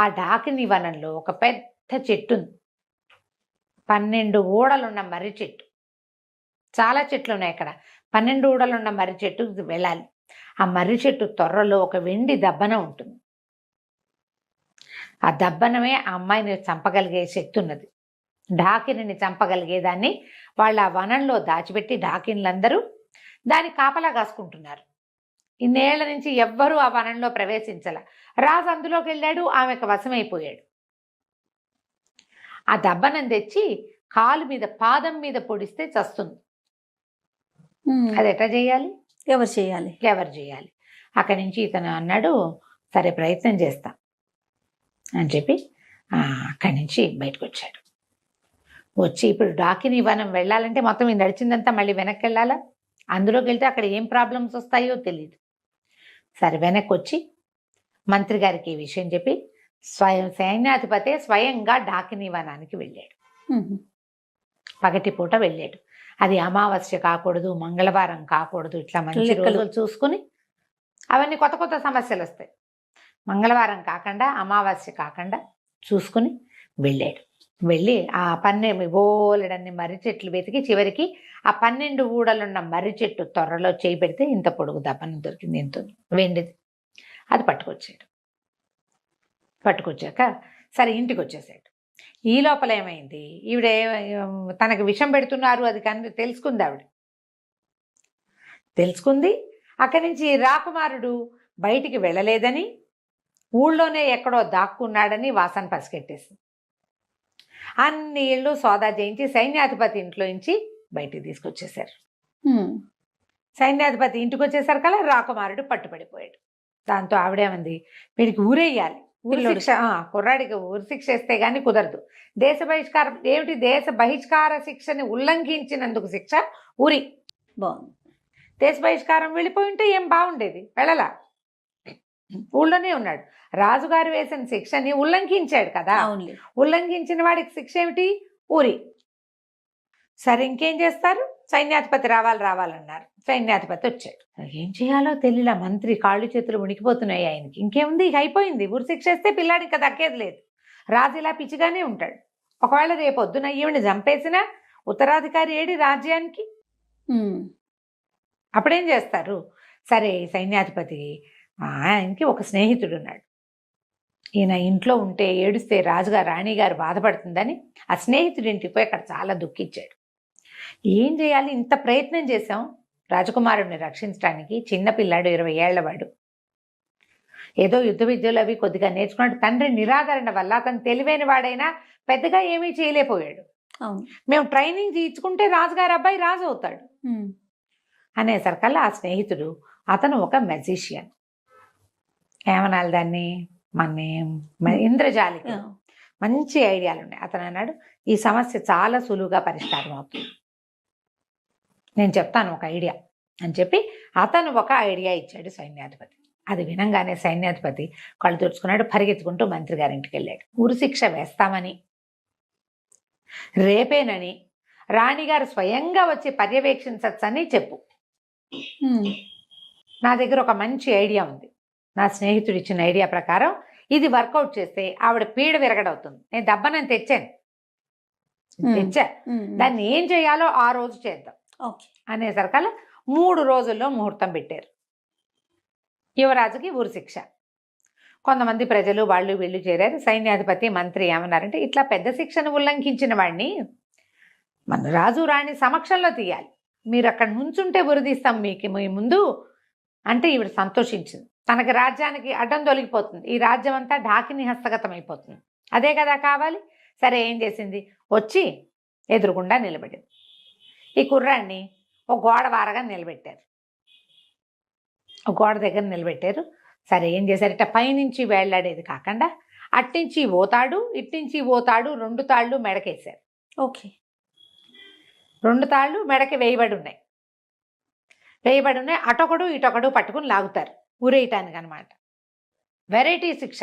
S1: ఆ డాకిని వనంలో ఒక పెద్ద చెట్టు ఉంది. 12 ఊడలున్న మర్రి చెట్టు. చాలా చెట్లు ఉన్నాయి అక్కడ. 12 ఊడలున్న మర్రి చెట్టు వెళ్ళాలి. ఆ మర్రి చెట్టు తొర్రలో ఒక వెండి దబ్బన ఉంటుంది. ఆ దబ్బనమే ఆ అమ్మాయిని చంపగలిగే శక్తి ఉన్నది. డాకిని చంపగలిగేదాన్ని వాళ్ళ ఆ వనంలో దాచిపెట్టి డాకిన్లందరూ దాన్ని కాపలా కాసుకుంటున్నారు. ఇన్నేళ్ల నుంచి ఎవ్వరూ ఆ వనంలో ప్రవేశించాల. రాజు అందులోకి వెళ్ళాడు, ఆమెకు వశమైపోయాడు. ఆ దబ్బనం తెచ్చి కాలు మీద పాదం మీద పొడిస్తే చస్తుంది. అది ఎట్లా చేయాలి, ఎవరు చేయాలి. అక్కడి నుంచి ఇతను అన్నాడు, సరే ప్రయత్నం చేస్తా అని చెప్పి అక్కడి నుంచి బయటకు వచ్చాడు. వచ్చి ఇప్పుడు డాకిని వనం వెళ్ళాలంటే మొత్తం ఈ నడిచిందంతా మళ్ళీ వెనక్కి వెళ్ళాలా. అందులోకి వెళ్తే అక్కడ ఏం ప్రాబ్లమ్స్ వస్తాయో తెలియదు. సరే వెనక్కి వచ్చి మంత్రి గారికి ఈ విషయం చెప్పి సైన్యాధిపతి స్వయంగా డాకిని వనానికి వెళ్ళాడు. పగటిపూట వెళ్ళాడు. అది అమావాస్య కాకూడదు, మంగళవారం కాకూడదు, ఇట్లా మంచి రోజులు చూసుకుని. అవన్నీ కొత్త కొత్త సమస్యలు వస్తాయి. మంగళవారం కాకుండా అమావాస్య కాకుండా చూసుకుని వెళ్ళాడు. వెళ్ళి ఆ బోలెడన్ని మర్రి చెట్లు వెతికి చివరికి ఆ 12 ఊడలున్న మర్రి చెట్టు త్వరలో చేయి పెడితే ఇంత పొడుగు దప్పన దొరికింది, ఇంత వెండిది. అది పట్టుకొచ్చాక సరే ఇంటికి వచ్చేసాడు. ఈ లోపల ఏమైంది, ఈవిడ తనకు విషం పెడుతున్నారు అది కానీ తెలుసుకుంది. అక్కడి నుంచి రాకుమారుడు బయటికి వెళ్ళలేదని, ఊళ్ళోనే ఎక్కడో దాక్కున్నాడని వాసన పసిగట్టేసింది. అన్ని ఇళ్ళు సోదా చేయించి సైన్యాధిపతి ఇంట్లో నుంచి బయటికి తీసుకొచ్చేశారు. సైన్యాధిపతి ఇంటికి వచ్చేసరి కల్లా రాకుమారుడు పట్టుబడిపోయాడు. దాంతో ఆవిడేమంది, వీడికి ఊరేయాలి, కుర్రాడికి ఊరి శిక్ష వేస్తే గానీ కుదరదు. దేశ బహిష్కారం ఏమిటి, దేశ బహిష్కార శిక్షని ఉల్లంఘించినందుకు శిక్ష ఊరి.
S2: బాగుంది.
S1: దేశ బహిష్కారం వెళ్ళిపోయి ఉంటే ఏం బాగుండేది, వెళ్ళలా, ఊళ్ళోనే ఉన్నాడు. రాజుగారు వేసిన శిక్షని ఉల్లంఘించాడు కదా, ఉల్లంఘించిన వాడికి శిక్ష ఏమిటి, ఊరి. సరే ఇంకేం చేస్తారు, సైన్యాధిపతి రావాలన్నారు. సైన్యాధిపతి వచ్చాడు. ఏం చేయాలో తెలియలా. మంత్రి కాళ్ళు చేతులు ఉనికిపోతున్నాయి ఆయనకి. ఇంకేముంది, ఇక అయిపోయింది. ఊరి శిక్ష వేస్తే పిల్లాడి ఇంకా దక్కేది లేదు. రాజు ఇలా పిచ్చిగానే ఉంటాడు. ఒకవేళ రేపొద్దున ఈవిని చంపేసిన ఉత్తరాధికారి ఏడి రాజ్యానికి, అప్పుడేం చేస్తారు. సరే సైన్యాధిపతి ఆయనకి ఒక స్నేహితుడు ఉన్నాడు. ఈయన ఇంట్లో ఉంటే ఏడుస్తే రాజుగారు రాణిగారు బాధపడుతుందని ఆ స్నేహితుడి ఇంటికి పోయి అక్కడ చాలా దుఃఖించాడు. ఏం చేయాలి, ఇంత ప్రయత్నం చేశాం రాజకుమారుడిని రక్షించడానికి, చిన్నపిల్లాడు 20 ఏళ్లవాడు, ఏదో యుద్ధ విద్యలు అవి కొద్దిగా నేర్చుకున్నాడు. తండ్రి నిరాదరణ వల్ల అతను తెలివైన వాడైనా పెద్దగా ఏమీ చేయలేకపోయాడు.
S2: అవును.
S1: మేము ట్రైనింగ్ తీర్చుకుంటే రాజుగారి అబ్బాయి రాజు అవుతాడు అనేసరికల్లా ఆ స్నేహితుడు, అతను ఒక మెజిషియన్, ఏమనాలి దాన్ని, ఇంద్రజాలిక, మంచి ఐడియాలు ఉన్నాయి. అతను అన్నాడు, ఈ సమస్య చాలా సులువుగా పరిష్కారం అవుతుంది, నేను చెప్తాను ఒక ఐడియా అని చెప్పి అతను ఒక ఐడియా ఇచ్చాడు సైన్యాధిపతి. అది వినంగానే సైన్యాధిపతి కళ్ళు తుడుచుకున్నాడు, పరిగెత్తుకుంటూ మంత్రి గారింటికి వెళ్ళాడు. ఉరిశిక్ష వేస్తామని, రేపేనని రాణిగారు స్వయంగా వచ్చి పర్యవేక్షించచ్చని చెప్పు. నా దగ్గర ఒక మంచి ఐడియా ఉంది, నా స్నేహితుడు ఇచ్చిన ఐడియా ప్రకారం ఇది వర్కౌట్ చేస్తే ఆవిడ పీడ విరగడవుతుంది. నేను దెబ్బనని తెచ్చా, దాన్ని ఏం చేయాలో ఆ రోజు చేద్దాం అనేసరికల్లా 3 రోజుల్లో ముహూర్తం పెట్టారు. యువరాజుకి ఉరిశిక్ష. కొంతమంది ప్రజలు వాళ్ళు వీళ్ళు చేరారు. సైన్యాధిపతి మంత్రి ఏమన్నారంటే, ఇట్లా పెద్ద శిక్షను ఉల్లంఘించిన వాడిని మన రాజు రాణి సమక్షంలో తీయాలి, మీరు అక్కడ నుంచుంటే ఉరిదీస్తాం మీకు మీ ముందు అంటే ఈవిడ సంతోషించింది. తనకి రాజ్యానికి అడ్డం తొలగిపోతుంది, ఈ రాజ్యం అంతా ఢాకిని హస్తగతం అయిపోతుంది, అదే కదా కావాలి. సరే ఏం చేసింది, వచ్చి ఎదురుగుండా నిలబడింది. ఈ కుర్రాన్ని ఒక గోడ వారగా నిలబెట్టారు, ఒక గోడ దగ్గర నిలబెట్టారు. సరే ఏం చేశారు, ఇట్ట పైనుంచి వేళ్లాడేది కాకుండా అట్నుంచి పోతాడు ఇట్నుంచి పోతాడు, 2 తాళ్ళు మెడకేశారు.
S2: ఓకే,
S1: 2 తాళ్ళు మెడకి వేయబడి ఉన్నాయి. అటొకడు ఇటొకడు పట్టుకుని లాగుతారు ఊరేయటానికి అనమాట. వెరైటీ శిక్ష.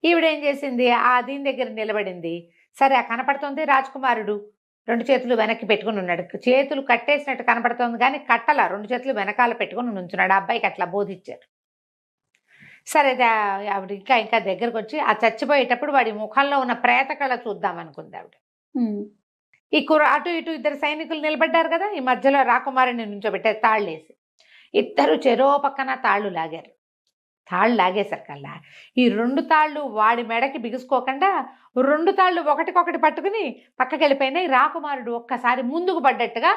S1: ఈవిడేం చేసింది, ఆ దీని దగ్గర నిలబడింది. సరే ఆ కనపడుతుంది రాజకుమారుడు 2 చేతులు వెనక్కి పెట్టుకుని ఉన్నాడు, చేతులు కట్టేసినట్టు కనపడుతుంది కానీ కట్టల, 2 చేతులు వెనకాల పెట్టుకుని నుంచున్నాడు. ఆ అబ్బాయికి అట్లా బోధించారు. సరే ఆవిడ ఇంకా దగ్గరకు వచ్చి ఆ చచ్చిపోయేటప్పుడు వాడి ముఖంలో ఉన్న ప్రేత కళ చూద్దాం అనుకుంది ఆవిడ. ఈ అటు ఇటు 2 సైనికులు నిలబడ్డారు కదా, ఈ మధ్యలో రాకుమారుని నుంచోబెట్టారు తాళ్ళేసి. ఇద్దరు చెరో పక్కన తాళ్ళు లాగారు. తాళ్ళు లాగేసరికల్లా ఈ 2 తాళ్ళు వాడి మెడకి బిగుసుకోకుండా 2 తాళ్ళు ఒకటికొకటి పట్టుకుని పక్కకి వెళ్ళిపోయినాయి. రాకుమారుడు ఒక్కసారి ముందుకు పడ్డట్టుగా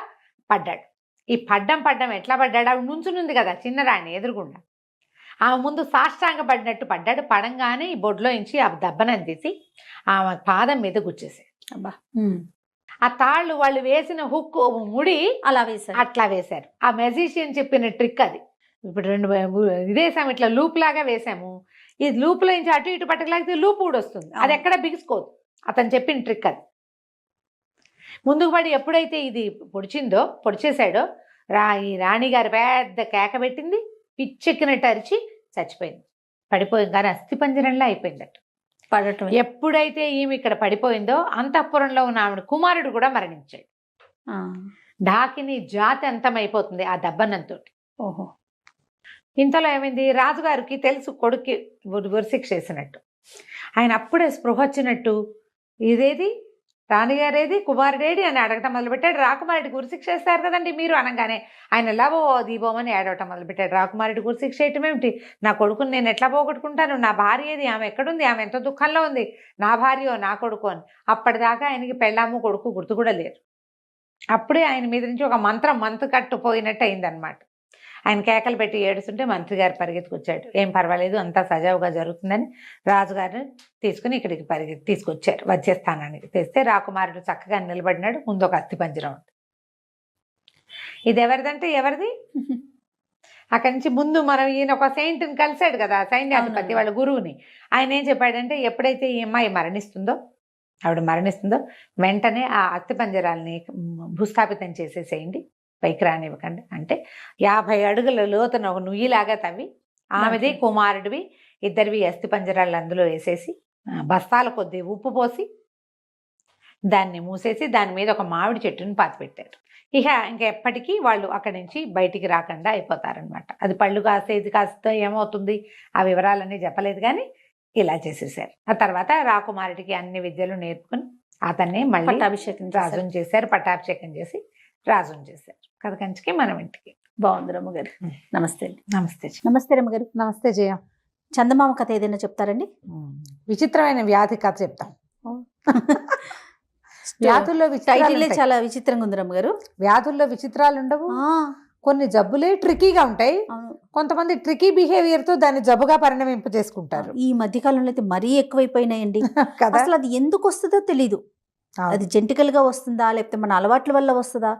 S1: పడ్డాడు. ఈ పడ్డం ఎట్లా పడ్డాడు, ఆవిడ నుంచునుంది కదా చిన్నరాణి ఎదురుగుండా, ఆమె ముందు సాష్టాంగ పడినట్టు పడ్డాడు. పడంగానే ఈ బొడ్లోంచి ఆ దెబ్బనం తీసి ఆమె పాదం మీద గుచ్చేసాడు.
S2: అబ్బా,
S1: ఆ తాళ్ళు వాళ్ళు వేసిన హుక్ ముడి అట్లా వేశారు. ఆ మెజిషియన్ చెప్పిన ట్రిక్ అది. ఇప్పుడు 2 ఇదేసాము, ఇట్లా లూప్ లాగా వేసాము, ఈ లూప్లో నుంచి అటు ఇటు పట్టకలాగితే లూప్ కూడా వస్తుంది, అది ఎక్కడ బిగుసుకోదు. అతను చెప్పిన ట్రిక్ అది. ముందుకు పడి ఎప్పుడైతే ఇది పొడిచేశాడో ఈ రాణిగారు పెద్ద కేక పెట్టింది, పిచ్చెక్కినట్టు అరిచి చచ్చిపోయింది. పడిపోయింది కానీ అస్థిపంజరంలా అయిపోయిందట పడటం. ఎప్పుడైతే ఈమె ఇక్కడ పడిపోయిందో అంతఃపురంలో ఉన్న ఆవిడ కుమారుడు కూడా మరణించాడు. ఢాకిని జాతి అంతమైపోతుంది ఆ దెబ్బనంతో.
S2: ఓహో,
S1: ఇంతలో ఏమైంది, రాజుగారికి తెలుసు కొడుక్కి ఉరిశిక్ష వేసినట్టు. ఆయన అప్పుడే స్పృహ వచ్చినట్టు, ఇదేది రాణిగారేది కుమారుడేది అని అడగటం మొదలుపెట్టాడు. రాకుమారుడికి ఉరిశిక్ష వేస్తారు కదండి మీరు అనగానే ఆయన లవో దీపోమని ఏడవటం మొదలుపెట్టాడు. రాకుమారుడికి ఉరిశిక్ష వేయటం ఏమిటి, నా కొడుకుని నేను ఎట్లా పోగొట్టుకుంటాను, నా భార్య ఏది, ఆమె ఎక్కడుంది, ఆమె ఎంత దుఃఖంలో ఉంది, నా భార్యో నా కొడుకు అని. అప్పటిదాకా ఆయనకి పెళ్ళాము కొడుకు గుర్తు కూడా లేరు. అప్పుడే ఆయన మీద నుంచి ఒక మంత్రం కట్టుపోయినట్టు అయిందనమాట. ఆయన కేకలు పెట్టి ఏడుస్తుంటే మంత్రి గారు పరిగెత్తుకొచ్చాడు. ఏం పర్వాలేదు, అంతా సజావుగా జరుగుతుందని రాజుగారిని తీసుకుని ఇక్కడికి తీసుకొచ్చారు వచ్చేస్తానానికి. తెస్తే రాకుమారుడు చక్కగా నిలబడినాడు, ముందు ఒక అస్థిపంజరం ఉంది. ఇది ఎవరిదంటే ఎవరిది, అక్కడి నుంచి ముందు మనం ఈయన ఒక సెయింట్ని కలిసాడు కదా సైన్యాధిపతి వాళ్ళ గురువుని. ఆయన ఏం చెప్పాడంటే, ఎప్పుడైతే ఈ అమ్మాయి ఆవిడ మరణిస్తుందో వెంటనే ఆ అస్థిపంజరాల్ని భూస్థాపితం చేసేసేయండి, పైకి రానివ్వకండి అంటే 50 అడుగుల లోతున ఒక నుయ్యిలాగా తవ్వి ఆమెది కుమారుడివి ఇద్దరివి అస్థిపంజరాలు అందులో వేసేసి బస్తాల కొద్దీ ఉప్పు పోసి దాన్ని మూసేసి దాని మీద ఒక మామిడి చెట్టుని పాతిపెట్టారు. ఇంకెప్పటికీ వాళ్ళు అక్కడి నుంచి బయటికి రాకుండా అయిపోతారనమాట. అది పళ్ళు కాసేది కాస్త ఏమవుతుంది ఆ వివరాలన్నీ చెప్పలేదు కానీ ఇలా చేసేసారు. ఆ తర్వాత రాకుమారుడికి అన్ని విద్యలు నేర్పుకుని అతన్ని మళ్ళీ రాజుని చేశారు. పట్టాభిషేకం చేసి రాజుని చేశారు. కథ కంచికి మనం ఇంటికి.
S2: బాగుంది రమ్మగారు. నమస్తే అండి.
S1: నమస్తే
S2: నమస్తే రమ్మగారు.
S1: నమస్తే జయ.
S2: చందమామ కథ ఏదైనా చెప్తారండి?
S1: విచిత్రమైన వ్యాధి కథ చెప్తాం. వ్యాధుల్లో
S2: టైటిలే
S1: విచిత్రాలు
S2: చాలా విచిత్రంగా ఉంది రమ్మగారు.
S1: వ్యాధుల్లో విచిత్రాలు ఉండవు. కొన్ని జబ్బులే ట్రికీగా ఉంటాయి.
S2: అవును.
S1: కొంతమంది ట్రికీ బిహేవియర్ తో దాన్ని జబ్బుగా పరిణమింప చేసుకుంటారు
S2: ఈ మధ్య కాలంలో అయితే మరీ ఎక్కువైపోయినాయండి.
S1: కదా.
S2: అసలు అది ఎందుకు వస్తుందో తెలీదు. అది జెంటికల్ గా వస్తుందా లేకపోతే మన అలవాట్ల వల్ల వస్తుందా,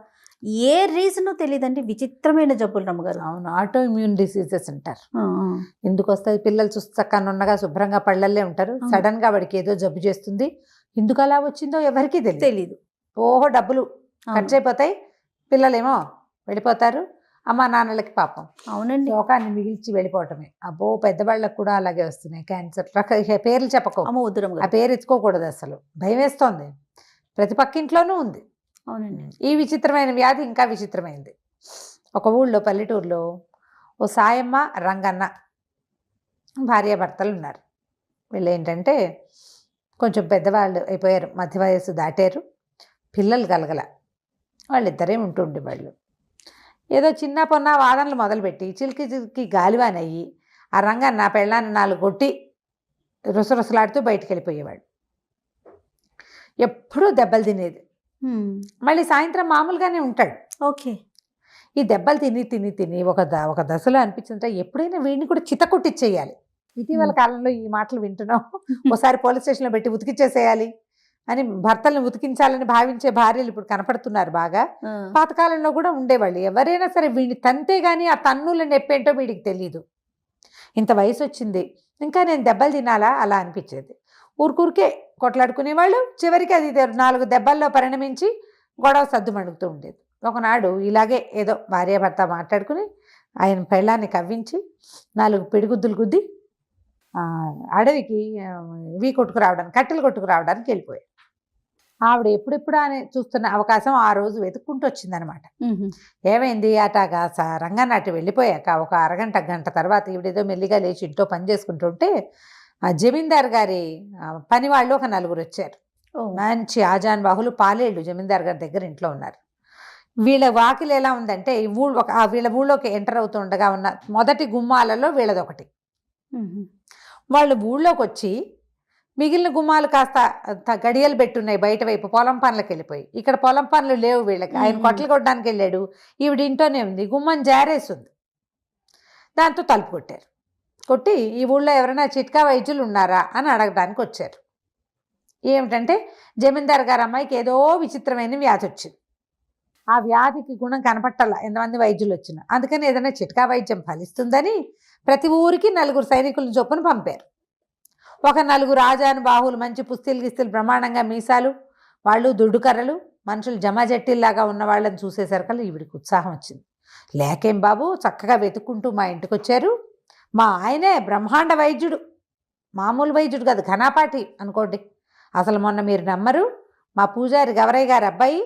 S2: ఏ రీజన్ తెలియదండి. విచిత్రమైన జబ్బులు రమ్మగారు.
S1: అవును, ఆటో ఇమ్యూన్ డిసీజెస్ అంటారు. ఎందుకు వస్తుంది? పిల్లలు చూస్తాక నున్నగా శుభ్రంగా పళ్ళల్లే ఉంటారు. సడన్ గా వాడికి ఏదో జబ్బు చేస్తుంది. ఎందుకు అలా వచ్చిందో ఎవరికి
S2: తెలీదు.
S1: ఓహో, డబ్బులు ఖర్చు అయిపోతాయి, పిల్లలేమో వెళ్ళిపోతారు, అమ్మా నాన్నలకి పాపం
S2: అవునండి.
S1: శోకాన్ని మిగిల్చి వెళ్ళిపోవటమే. అబ్బో, పెద్దవాళ్ళకు కూడా అలాగే వస్తున్నాయి క్యాన్సర్. పేర్లు చెప్పకో,
S2: అమ్మ వద్దు
S1: ఆ
S2: రమ్మగారు.
S1: పేరు ఎత్తుకోకూడదు, అసలు భయం వేస్తోంది. ప్రతి పక్కింట్లోనూ ఉంది.
S2: అవునండి.
S1: ఈ విచిత్రమైన వ్యాధి ఇంకా విచిత్రమైంది. ఒక ఊళ్ళో, పల్లెటూరులో ఓ సాయమ్మ, రంగన్న భార్యాభర్తలు ఉన్నారు. వీళ్ళు ఏంటంటే కొంచెం పెద్దవాళ్ళు అయిపోయారు, మధ్య వయస్సు దాటారు, పిల్లలు కలగల. వాళ్ళిద్దరే ఉంటుండే వాళ్ళు. ఏదో చిన్న పొన్న వాదనలు మొదలుపెట్టి చిలికి చిలికి గాలివానయ్యి ఆ రంగన్న పెళ్ళాన్ని 4 కొట్టి రుసరుసలాడుతూ బయటికి వెళ్ళిపోయేవాడు. ఎప్పుడూ దెబ్బలు తినేది. మళ్ళీ సాయంత్రం మామూలుగానే ఉంటాడు.
S2: ఓకే.
S1: ఈ దెబ్బలు తిని తిని తిని ఒక దశలో అనిపించిందంటే ఎప్పుడైనా వీడిని కూడా చితకొట్టిచ్చేయాలి. ఇటీవల కాలంలో ఈ మాటలు వింటున్నాం. ఒకసారి పోలీస్ స్టేషన్లో పెట్టి ఉతికిచ్చేసేయాలి అని భర్తలను ఉతికించాలని భావించే భార్యలు ఇప్పుడు కనపడుతున్నారు బాగా. పాతకాలంలో కూడా ఉండేవాళ్ళు. ఎవరైనా సరే వీడిని తంతే గానీ ఆ తన్నుల నొప్పేంటో వీడికి తెలియదు. ఇంత వయసు వచ్చింది, ఇంకా నేను దెబ్బలు తినాలా అలా అనిపించేది. ఊరికే కొట్లాడుకునేవాళ్ళు. చివరికి అది 4 దెబ్బల్లో పరిణమించి గొడవ సద్దుమణుగుతూ ఉండేది. ఒకనాడు ఇలాగే ఏదో భార్యాభర్త మాట్లాడుకుని ఆయన పెళ్ళాన్ని కవ్వించి 4 పిడిగుద్దులు గుద్ది అడవికి ఇవి కొట్టుకురావడానికి, కట్టెలు కొట్టుకురావడానికి వెళ్ళిపోయాడు. ఆవిడ ఎప్పుడెప్పుడు అని చూస్తున్న అవకాశం ఆ రోజు వెతుక్కుంటూ వచ్చిందనమాట. ఏమైంది? అటాగా రంగన్న అటు వెళ్ళిపోయాక ఒక అరగంట గంట తర్వాత ఈవిడేదో మెల్లిగా లేచి ఇంట్లో పని చేసుకుంటుంటే ఆ జమీందార్ గారి పని వాళ్ళు ఒక 4 వచ్చారు. మంచి ఆజాన్ బాహులు, పాలేళ్ళు జమీందార్ గారి దగ్గర ఇంట్లో ఉన్నారు. వీళ్ళ వాకిలు ఎలా ఉందంటే వీళ్ళ ఊళ్ళోకి ఎంటర్ అవుతూ ఉండగా ఉన్న మొదటి గుమ్మాలలో వీళ్ళదొకటి. వాళ్ళు ఊళ్ళోకి వచ్చి మిగిలిన గుమ్మాలు కాస్త గడియలు పెట్టున్నాయి బయట వైపు, పొలం పనులకు వెళ్ళిపోయి. ఇక్కడ పొలం పనులు లేవు వీళ్ళకి. ఆయన కొట్టలు కొట్టడానికి వెళ్ళాడు, ఈవిడ ఇంట్లోనే ఉంది. గుమ్మం జారేస్తుంది. దాంతో తలుపు కొట్టారు. కొట్టి ఈ ఊళ్ళో ఎవరైనా చిట్కా వైద్యులు ఉన్నారా అని అడగడానికి వచ్చారు. ఏమిటంటే జమీందార్ గారి అమ్మాయికి ఏదో విచిత్రమైన వ్యాధి వచ్చింది. ఆ వ్యాధికి గుణం కనపట్టాల ఎంతమంది వైద్యులు వచ్చినా. అందుకని ఏదైనా చిట్కా వైద్యం ఫలిస్తుందని ప్రతి ఊరికి 4 సైనికులను చొప్పున పంపారు. ఒక 4 ఆజాను బాహువులు, మంచి పుస్తీలు గిస్తీలు, బ్రహ్మాండంగా మీసాలు, వాళ్ళు దుడ్డు కర్రలు, మనుషులు జమాజట్టిల్లాగా ఉన్న వాళ్ళని చూసేసరికల్లా ఈవిడికి ఉత్సాహం వచ్చింది. లేకేం బాబు, చక్కగా వెతుక్కుంటూ మా ఇంటికి వచ్చారు. మా ఆయనే బ్రహ్మాండ వైద్యుడు, మామూలు వైద్యుడు కాదు, ఘనాపాటి అనుకోండి. అసలు మొన్న మీరు నమ్మరు, మా పూజారి గవరయ్య గారి అబ్బాయి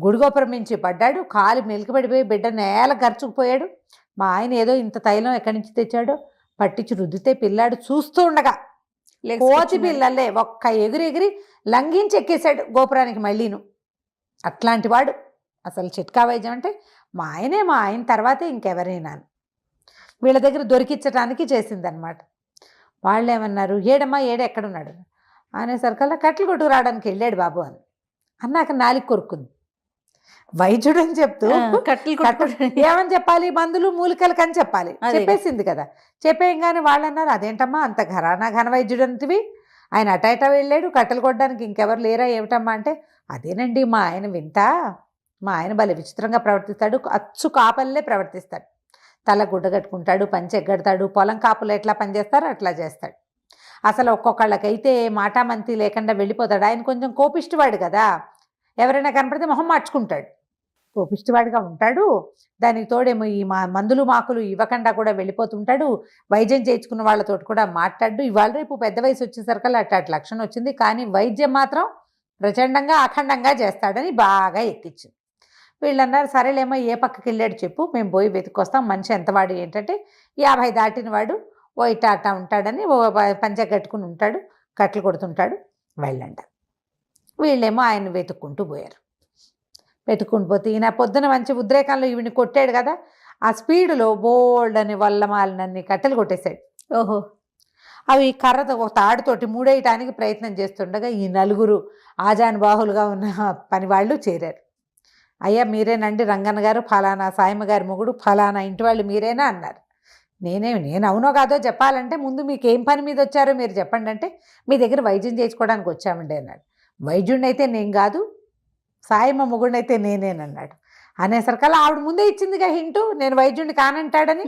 S1: గుడిగోపురం నుంచి పడ్డాడు, కాలు మెలికబడిపోయి బిడ్డ నేల గరుచుకుపోయాడు. మా ఆయన ఏదో ఇంత తైలం ఎక్కడి నుంచి తెచ్చాడో పట్టించి రుద్దితే పిల్లాడు చూస్తూ ఉండగా కోతి పిల్లలే ఒక్క ఎగిరి లంఘించి ఎక్కేశాడు గోపురానికి మళ్ళీను. అట్లాంటి వాడు. అసలు చిట్కా వైద్యం అంటే మా ఆయన తర్వాతే ఇంకెవరైనా వీళ్ళ దగ్గర దొరికించడానికి చేసిందనమాట. వాళ్ళు ఏమన్నారు, ఏడమ్మా ఎక్కడున్నాడు అనేసరికల్లా కట్టెలు కొట్టుకు రావడానికి వెళ్ళాడు బాబు అని అన్నాక నాలికి కొరుక్కుంది. వైద్యుడు అని చెప్తూ ఏమని చెప్పాలి, మందులు మూలికలకు అని చెప్పాలి. చెప్పేసింది కదా. చెప్పేయంగానే వాళ్ళు అన్నారు, అదేంటమ్మా అంత ఘన వైద్యుడు అంటివి, ఆయన అటైటా వెళ్ళాడు, కట్టెలు కొట్టడానికి ఇంకెవరు లేరా ఏమిటమ్మా అంటే, అదేనండి మా ఆయన వింత, మా ఆయన భలే విచిత్రంగా ప్రవర్తిస్తాడు, అచ్చు కాపల్లే ప్రవర్తిస్తాడు, తల గుడ్డ కట్టుకుంటాడు, పంచె ఎగ్గడతాడు, పొలం కాపులు ఎట్లా పనిచేస్తారో అట్లా చేస్తాడు. అసలు ఒక్కొక్కళ్ళకైతే మాటామంతి లేకుండా వెళ్ళిపోతాడు. ఆయన కొంచెం కోపిష్టివాడు కదా, ఎవరైనా కనపడితే మొహం మార్చుకుంటాడు, కోపిష్టివాడిగా ఉంటాడు. దానికి తోడేమో ఈ మందులు మాకులు ఇవ్వకుండా కూడా వెళ్ళిపోతుంటాడు. వైద్యం చేయించుకున్న వాళ్ళతో కూడా మాట్లాడు. ఇవాళ రేపు పెద్ద వయసు వచ్చేసరికల్లా అట్లా లక్షణం వచ్చింది, కానీ వైద్యం మాత్రం ప్రచండంగా అఖండంగా చేస్తాడని బాగా ఎక్కించింది. వీళ్ళు అన్నారు, సరేలేమో ఏ పక్కకి వెళ్ళాడు చెప్పు, మేము పోయి వెతుక్కొస్తాం. మనిషి ఎంతవాడు ఏంటంటే 50 దాటిన వాడు, ఓ ఇట్టా ఉంటాడని, ఓ పంచె కట్టుకుని ఉంటాడు, కట్టెలు కొడుతుంటాడు వెళ్ళంట. వీళ్ళేమో ఆయన వెతుక్కుంటూ పోయారు. వెతుక్కుంటూ పోతే ఈయన పొద్దున మంచి ఉద్రేకంలో ఈవిని కొట్టాడు కదా, ఆ స్పీడ్లో బోల్డ్ అని వల్లమాలినన్ని కట్టెలు కొట్టేశాడు.
S2: ఓహో.
S1: అవి కర్రతో ఒక తాడుతోటి మూడేయటానికి ప్రయత్నం చేస్తుండగా ఈ నలుగురు ఆజానుబాహులుగా ఉన్న పని వాళ్ళు చేరారు. అయ్యా మీరేనండి రంగన్న గారు, ఫలానా సాయమ్మ గారి మొగుడు, ఫలానా ఇంటి వాళ్ళు మీరేనా అన్నారు. నేను అవునో కాదో చెప్పాలంటే ముందు మీకు ఏం పని మీద వచ్చారో మీరు చెప్పండి అంటే, మీ దగ్గర వైద్యం చేయించుకోవడానికి వచ్చామండి అన్నాడు. వైద్యుడిని అయితే నేను కాదు, సాయమ్మ మొగుడిని అయితే నేనేనన్నాడు. అనేసరికల్లా ఆవిడ ముందే ఇచ్చిందిగా హింటు, నేను వైద్యుడిని కానంటాడని.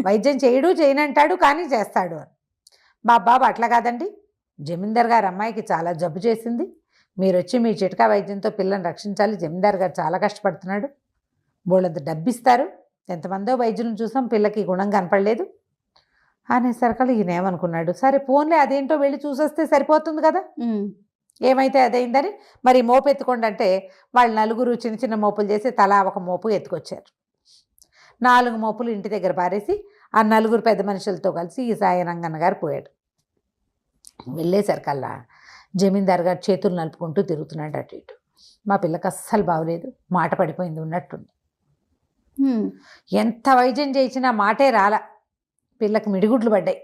S1: వైద్యం చేయనంటాడు కానీ చేస్తాడు అని. మా బాబు అట్లా కాదండి, జమీందార్ గారు అమ్మాయికి చాలా జబ్బు చేసింది, మీరు వచ్చి మీ చిట్కా వైద్యంతో పిల్లని రక్షించాలి, జమీందార్ గారు చాలా కష్టపడుతున్నాడు, బోళ్ళంత డబ్బిస్తారు, ఎంతమందో వైద్యులను చూసాం, పిల్లకి గుణం కనపడలేదు అనేసరికల్లా ఈయన ఏమనుకున్నాడు, సరే ఫోన్లే అదేంటో వెళ్ళి చూసొస్తే సరిపోతుంది కదా, ఏమైతే అదైందని మరి మోపు ఎత్తుకోండి అంటే వాళ్ళు నలుగురు చిన్న చిన్న మోపులు చేసి తలా ఒక మోపు ఎత్తుకొచ్చారు. 4 మోపులు ఇంటి దగ్గర పారేసి ఆ నలుగురు పెద్ద మనుషులతో కలిసి ఈ సాయి రంగన్న గారు పోయాడు. వెళ్ళేసరికల్లా జమీందార్ గారు చేతులు నలుపుకుంటూ తిరుగుతున్నాడు అటు ఇటు. మా పిల్లకి అస్సలు బాగలేదు, మాట పడిపోయింది ఉన్నట్టుంది. ఎంత వైద్యం చేసినా మాటే రాలా, పిల్లకి మిడిగుడ్లు పడ్డాయి,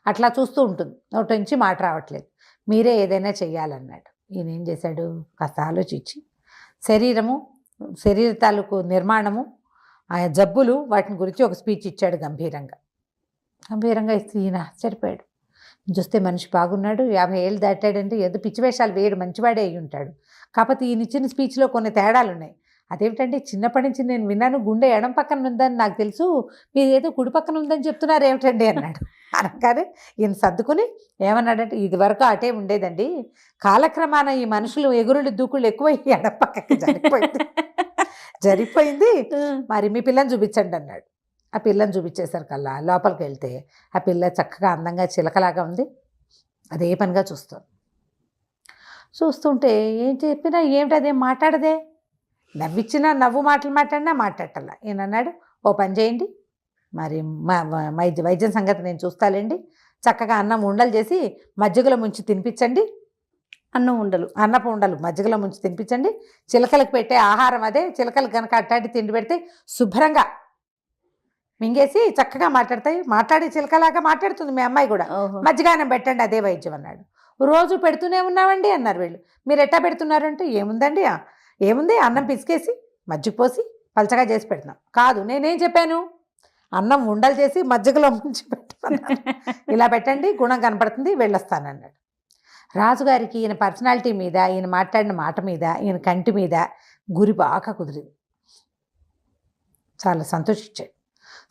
S1: అట్లా చూస్తూ ఉంటుంది, నోటి నుంచి మాట రావట్లేదు, మీరే ఏదైనా చెయ్యాలన్నాడు. ఈయన ఏం చేశాడు, కాస్త ఆలోచించి శరీర తాలూకు నిర్మాణము, ఆ జబ్బులు, వాటిని గురించి ఒక స్పీచ్ ఇచ్చాడు గంభీరంగా ఇస్తే ఈయన ఆశ్చర్యపోయాడు. చూస్తే మనిషి బాగున్నాడు, 50 ఏళ్ళు దాటాడంటే ఏదో పిచ్చి వేషాలు వేయడు, మంచివాడే అయి ఉంటాడు. కాకపోతే ఈయన ఇచ్చిన స్పీచ్లో కొన్ని తేడాలు ఉన్నాయి. అదేమిటంటే, చిన్నప్పటి నుంచి నేను విన్నాను గుండె ఎడం పక్కన ఉందని నాకు తెలుసు, మీరు ఏదో కుడి పక్కన ఉందని చెప్తున్నారు ఏమిటండి అన్నాడు. అనగానే ఈయన సర్దుకుని ఏమన్నాడంటే, ఇది వరకు అటే ఉండేదండి, కాలక్రమాన ఈ మనుషులు ఎగురులు దూకుళ్ళు ఎక్కువ ఎడం పక్కకి జరిగిపోయింది, మరి మీ పిల్లని చూపించండి అన్నాడు. ఆ పిల్లని చూపించేసరికల్లా లోపలికి వెళ్తే ఆ పిల్ల చక్కగా అందంగా చిలకలాగా ఉంది, అదే పనిగా చూస్తుంటే ఏం చెప్పినా ఏమిటి అదేం మాట్లాడదే, నవ్విచ్చినా నవ్వు మాటలు మాట్లాడినా మాట్లాడాల. ఈయన అన్నాడు, ఓ పని చేయండి, మరి వైద్యం సంగతి నేను చూస్తాలేండి, చక్కగా అన్నం ఉండలు చేసి మజ్జిగలో ముంచి తినిపించండి, అన్నపు ఉండలు మజ్జిగలో ముంచి తినిపించండి, చిలకలకు పెట్టే ఆహారం అదే, చిలకలకు కనుక అట్టాటి తిండి పెడితే శుభ్రంగా మింగేసి చక్కగా మాట్లాడే చిలకలాగా మాట్లాడుతుంది మీ అమ్మాయి కూడా, మజ్జిగానం పెట్టండి, అదే వైద్యం అన్నాడు. రోజు పెడుతూనే ఉన్నామండి అన్నారు వీళ్ళు. మీరు ఎట్టా పెడుతున్నారు అంటే, ఏముంది అన్నం పిసికేసి మజ్జిగ పోసి పలచగా చేసి పెడుతున్నాం. కాదు, నేనేం చెప్పాను, అన్నం ఉండలు చేసి మజ్జిగలో ముంచి పెట్టమన్నాను, ఇలా పెట్టండి గుణం కనపడుతుంది, వెళ్ళొస్తానన్నాడు. రాజుగారికి ఈయన పర్సనాలిటీ మీద, ఈయన మాట్లాడిన మాట మీద, ఈయన కంటి మీద గురి బాగా కుదిరింది. చాలా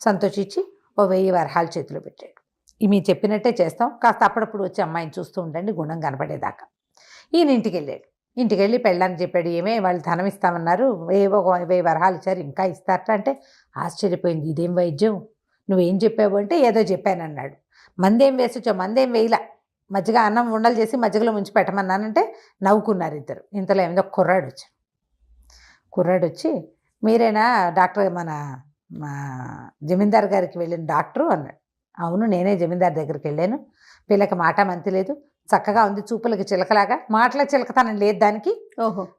S1: సంతోషించి ఓ 1000 వరహాలు చేతిలో పెట్టాడు. మీరు చెప్పినట్టే చేస్తాం, కాస్త అప్పుడప్పుడు వచ్చి అమ్మాయిని చూస్తూ ఉండండి గుణం కనపడేదాకా. ఈయన ఇంటికి వెళ్ళి పెళ్ళానికి చెప్పాడు, వాళ్ళు ధనం ఇస్తామన్నారు, ఏవో 1000 వరహాలు ఇచ్చారు, ఇంకా ఇస్తారట అంటే ఆశ్చర్యపోయింది. ఇదేం వైద్యం, నువ్వేం చెప్పావు అంటే ఏదో చెప్పానన్నాడు. మందేం వేసొచ్చా, మందేం వేయలా, మజ్జిగ అన్నం ఉండలు చేసి మజ్జిగలో ముంచి పెట్టమన్నానంటే నవ్వుకున్నారు ఇద్దరు. ఇంతలో ఏమిదో కుర్రాడు వచ్చి మీరేనా డాక్టర్, మా జమీందార్ గారికి వెళ్ళిన డాక్టరు అన్నాడు. అవును, నేనే జమీందార్ దగ్గరికి వెళ్ళాను, పిల్లకి మాట మంతి లేదు, చక్కగా ఉంది, చూపులకి చిలకలాగా, మాటల చిలకతనం లేదు దానికి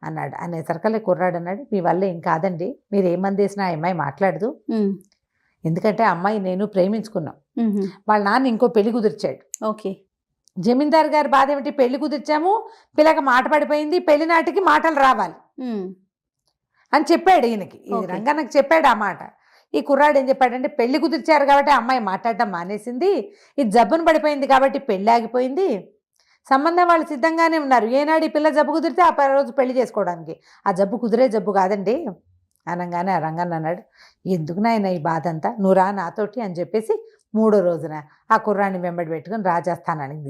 S1: అన్నాడు. అనేసరికల్లా కుర్రాడు అన్నాడు, మీ వల్ల ఏం కాదండి, మీరు ఏ మంది వేసినా ఆ అమ్మాయి మాట్లాడదు, ఎందుకంటే అమ్మాయి నేను ప్రేమించుకున్నాం, వాళ్ళ నాన్న ఇంకో పెళ్లి కుదిర్చాడు. జమీందార్ గారి బాధ ఏమిటి, పెళ్లి కుదిర్చాము, పిల్లకి మాట పడిపోయింది, పెళ్లి నాటికి మాటలు రావాలి అని చెప్పాడు ఈయనకి. ఈ రంగన్నకి చెప్పాడు ఆ మాట. ఈ కుర్రాడు ఏం చెప్పాడంటే, పెళ్లి కుదిర్చారు కాబట్టి అమ్మాయి మాట్లాడటం మానేసింది, ఇది జబ్బును పడిపోయింది కాబట్టి పెళ్లి ఆగిపోయింది, సంబంధం వాళ్ళు సిద్ధంగానే ఉన్నారు, ఏనాడు ఈ పిల్ల జబ్బు కుదిరితే ఆ రోజు పెళ్లి చేసుకోవడానికి, ఆ జబ్బు కుదిరే జబ్బు కాదండి అనగానే ఆ రంగన్న అన్నాడు, ఎందుకు నాయన ఈ బాధ అంతా, నువ్వు రా నాతోటి అని చెప్పేసి 3వ రోజున ఆ కుర్రాన్ని వెంబడి పెట్టుకుని రాజస్థానానికి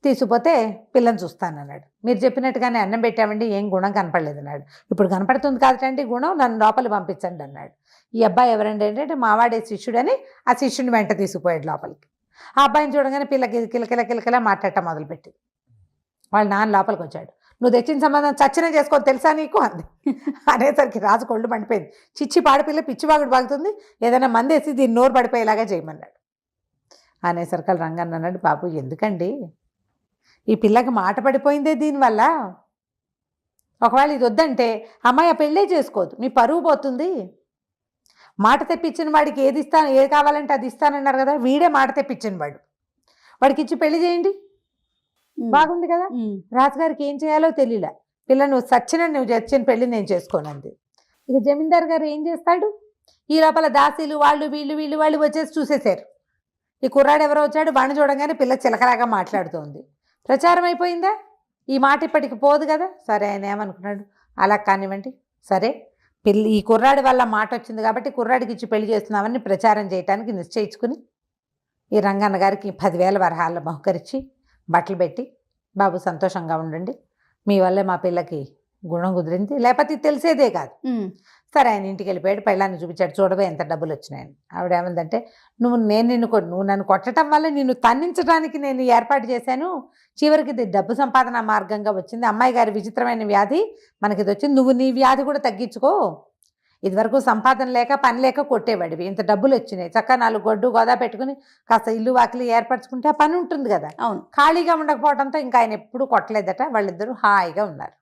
S1: తీసుకుపోతే పిల్లని చూస్తానన్నాడు. మీరు చెప్పినట్టుగానే అన్నం పెట్టామండి, ఏం గుణం కనపడలేదు అన్నాడు. ఇప్పుడు కనపడుతుంది కాదండి గుణం, నన్ను లోపలికి పంపించండి అన్నాడు. ఈ అబ్బాయి ఎవరండి అంటే, మావాడే శిష్యుడని ఆ శిష్యుని వెంట తీసుకుపోయాడు లోపలికి. ఆ అబ్బాయిని చూడగానే పిల్లకి కిలకిల మాట్లాడటం మొదలుపెట్టింది. వాళ్ళ నాన్న లోపలికి వచ్చాడు, నువ్వు తెచ్చిన సంబంధం చచ్చినా చేసుకో తెలుసా నీకు అంది. అనేసరికి రాజు కొళ్ళు మండిపోయింది, చిచ్చి పాడిపిల్ల పిచ్చివాగుడు బాగుతుంది, ఏదైనా మందేసి దీన్ని నోరు పడిపోయేలాగా చేయమన్నాడు. అనేసరికి రంగన్న అన్నాడు, బాబు ఎందుకండి, ఈ పిల్లకి మాట పడిపోయిందే దీనివల్ల, ఒకవేళ ఇది వద్దంటే అమ్మాయి ఆ పెళ్ళే చేసుకోదు, మీ పరువు పోతుంది, మాట తెప్పించిన వాడికి ఏది కావాలంటే అది ఇస్తానన్నారు కదా, వీడే మాట తెప్పించిన వాడు. వాడికి ఇచ్చి పెళ్లి చేయండి, బాగుంది కదా. రాజుగారికి ఏం చేయాలో తెలియలే. పిల్ల నువ్వు నువ్వు చచ్చిన పెళ్లి నేను చేసుకోనంది. ఇక జమీందార్ గారు ఏం చేస్తాడు, ఈ లోపల దాసీలు వాళ్ళు వీళ్ళు వచ్చేసి చూసేశారు. ఈ కుర్రాడు ఎవరో వచ్చాడు, వాడిని చూడగానే పిల్ల చిలకలాగా మాట్లాడుతోంది. ప్రచారం అయిపోయిందా, ఈ మాట ఇప్పటికి పోదు కదా. సరే ఆయన ఏమనుకున్నాడు, అలా కానివ్వండి, సరే ఈ కుర్రాడి వల్ల మాట వచ్చింది కాబట్టి కుర్రాడికి ఇచ్చి పెళ్లి చేస్తున్నామని ప్రచారం చేయడానికి నిశ్చయించుకుని ఈ రంగన్న గారికి 10,000 వరహాలు బహుకరించి బట్టలు పెట్టి, బాబు సంతోషంగా ఉండండి, మీ వల్లే మా పిల్లకి గుణం కుదిరింది, లేకపోతే తెలిసేదే కాదు. సరే ఆయన ఇంటికి వెళ్ళిపోయాడు, పెళ్ళాన్ని చూపించాడు, చూడవే ఎంత డబ్బులు వచ్చినాయని. ఆవిడ ఏమందంటే, నువ్వు నన్ను కొట్టడం వల్ల నిన్ను తన్నించడానికి నేను ఏర్పాటు చేశాను, చివరికి ఇది డబ్బు సంపాదన మార్గంగా వచ్చింది, అమ్మాయి గారి విచిత్రమైన వ్యాధి మనకి ఇది వచ్చింది, నువ్వు నీ వ్యాధి కూడా తగ్గించుకో, ఇదివరకు సంపాదన లేక పని లేక కొట్టేవాడివి, ఇంత డబ్బులు వచ్చినాయి, చక్కగా 4 గొడ్డు గోదా పెట్టుకుని కాస్త ఇల్లు వాకిలి ఏర్పరచుకుంటే ఆ పని ఉంటుంది కదా.
S2: అవును,
S1: ఖాళీగా ఉండకపోవడంతో ఇంకా ఆయన ఎప్పుడు కొట్టలేదట. వాళ్ళిద్దరూ హాయిగా ఉన్నారు.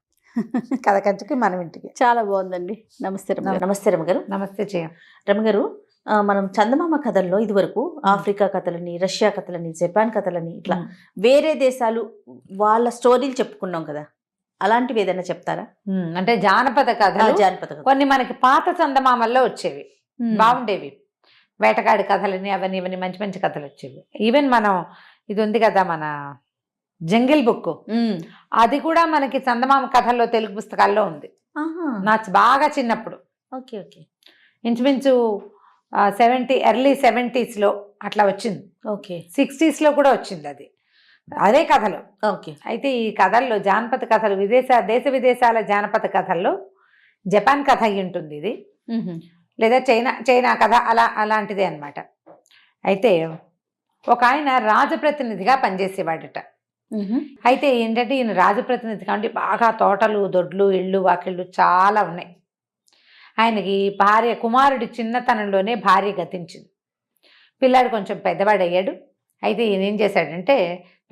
S1: కథ కంచుకి మనం ఇంటికి.
S2: చాలా బాగుందండి. నమస్తే నమస్తే రమగారు.
S1: నమస్తే చేయం
S2: రమగారు. మనం చందమామ కథల్లో ఇదివరకు ఆఫ్రికా కథలని, రష్యా కథలని, జపాన్ కథలని, ఇట్లా వేరే దేశాలు వాళ్ళ స్టోరీలు చెప్పుకున్నాం కదా, అలాంటివి ఏదైనా చెప్తారా?
S1: అంటే జానపద కథలు కొన్ని మనకి పాత చందమామల్లో వచ్చేవి, బాగుండేవి. వేటగాడి కథలని అవన్నీ ఇవన్నీ మంచి మంచి కథలు వచ్చేవి. ఈవెన్ మనం ఇది ఉంది కదా మన జంగిల్ బుక్, అది కూడా మనకి చందమామ కథల్లో తెలుగు పుస్తకాల్లో ఉంది. నాకు బాగా చిన్నప్పుడు,
S2: ఓకే ఓకే,
S1: ఇంచుమించు ఎర్లీ 70s అట్లా వచ్చింది.
S2: ఓకే,
S1: 60s కూడా వచ్చింది అది, అదే కథలు.
S2: ఓకే.
S1: అయితే ఈ కథల్లో జానపద కథలు దేశ విదేశాల జానపద కథల్లో జపాన్ కథ అయి ఉంటుంది ఇది, లేదా చైనా కథ అలాంటిదే అన్నమాట. అయితే ఒక ఆయన రాజప్రతినిధిగా పనిచేసేవాడట. అయితే ఏంటంటే ఈయన రాజప్రతినిధి కాబట్టి బాగా తోటలు, దొడ్లు, ఇళ్ళు, వాకిళ్ళు చాలా ఉన్నాయి. ఆయనకి కుమారుడి చిన్నతనంలోనే భార్య గతించింది. పిల్లాడు కొంచెం పెద్దవాడయ్యాడు. అయితే ఈయన ఏం చేశాడంటే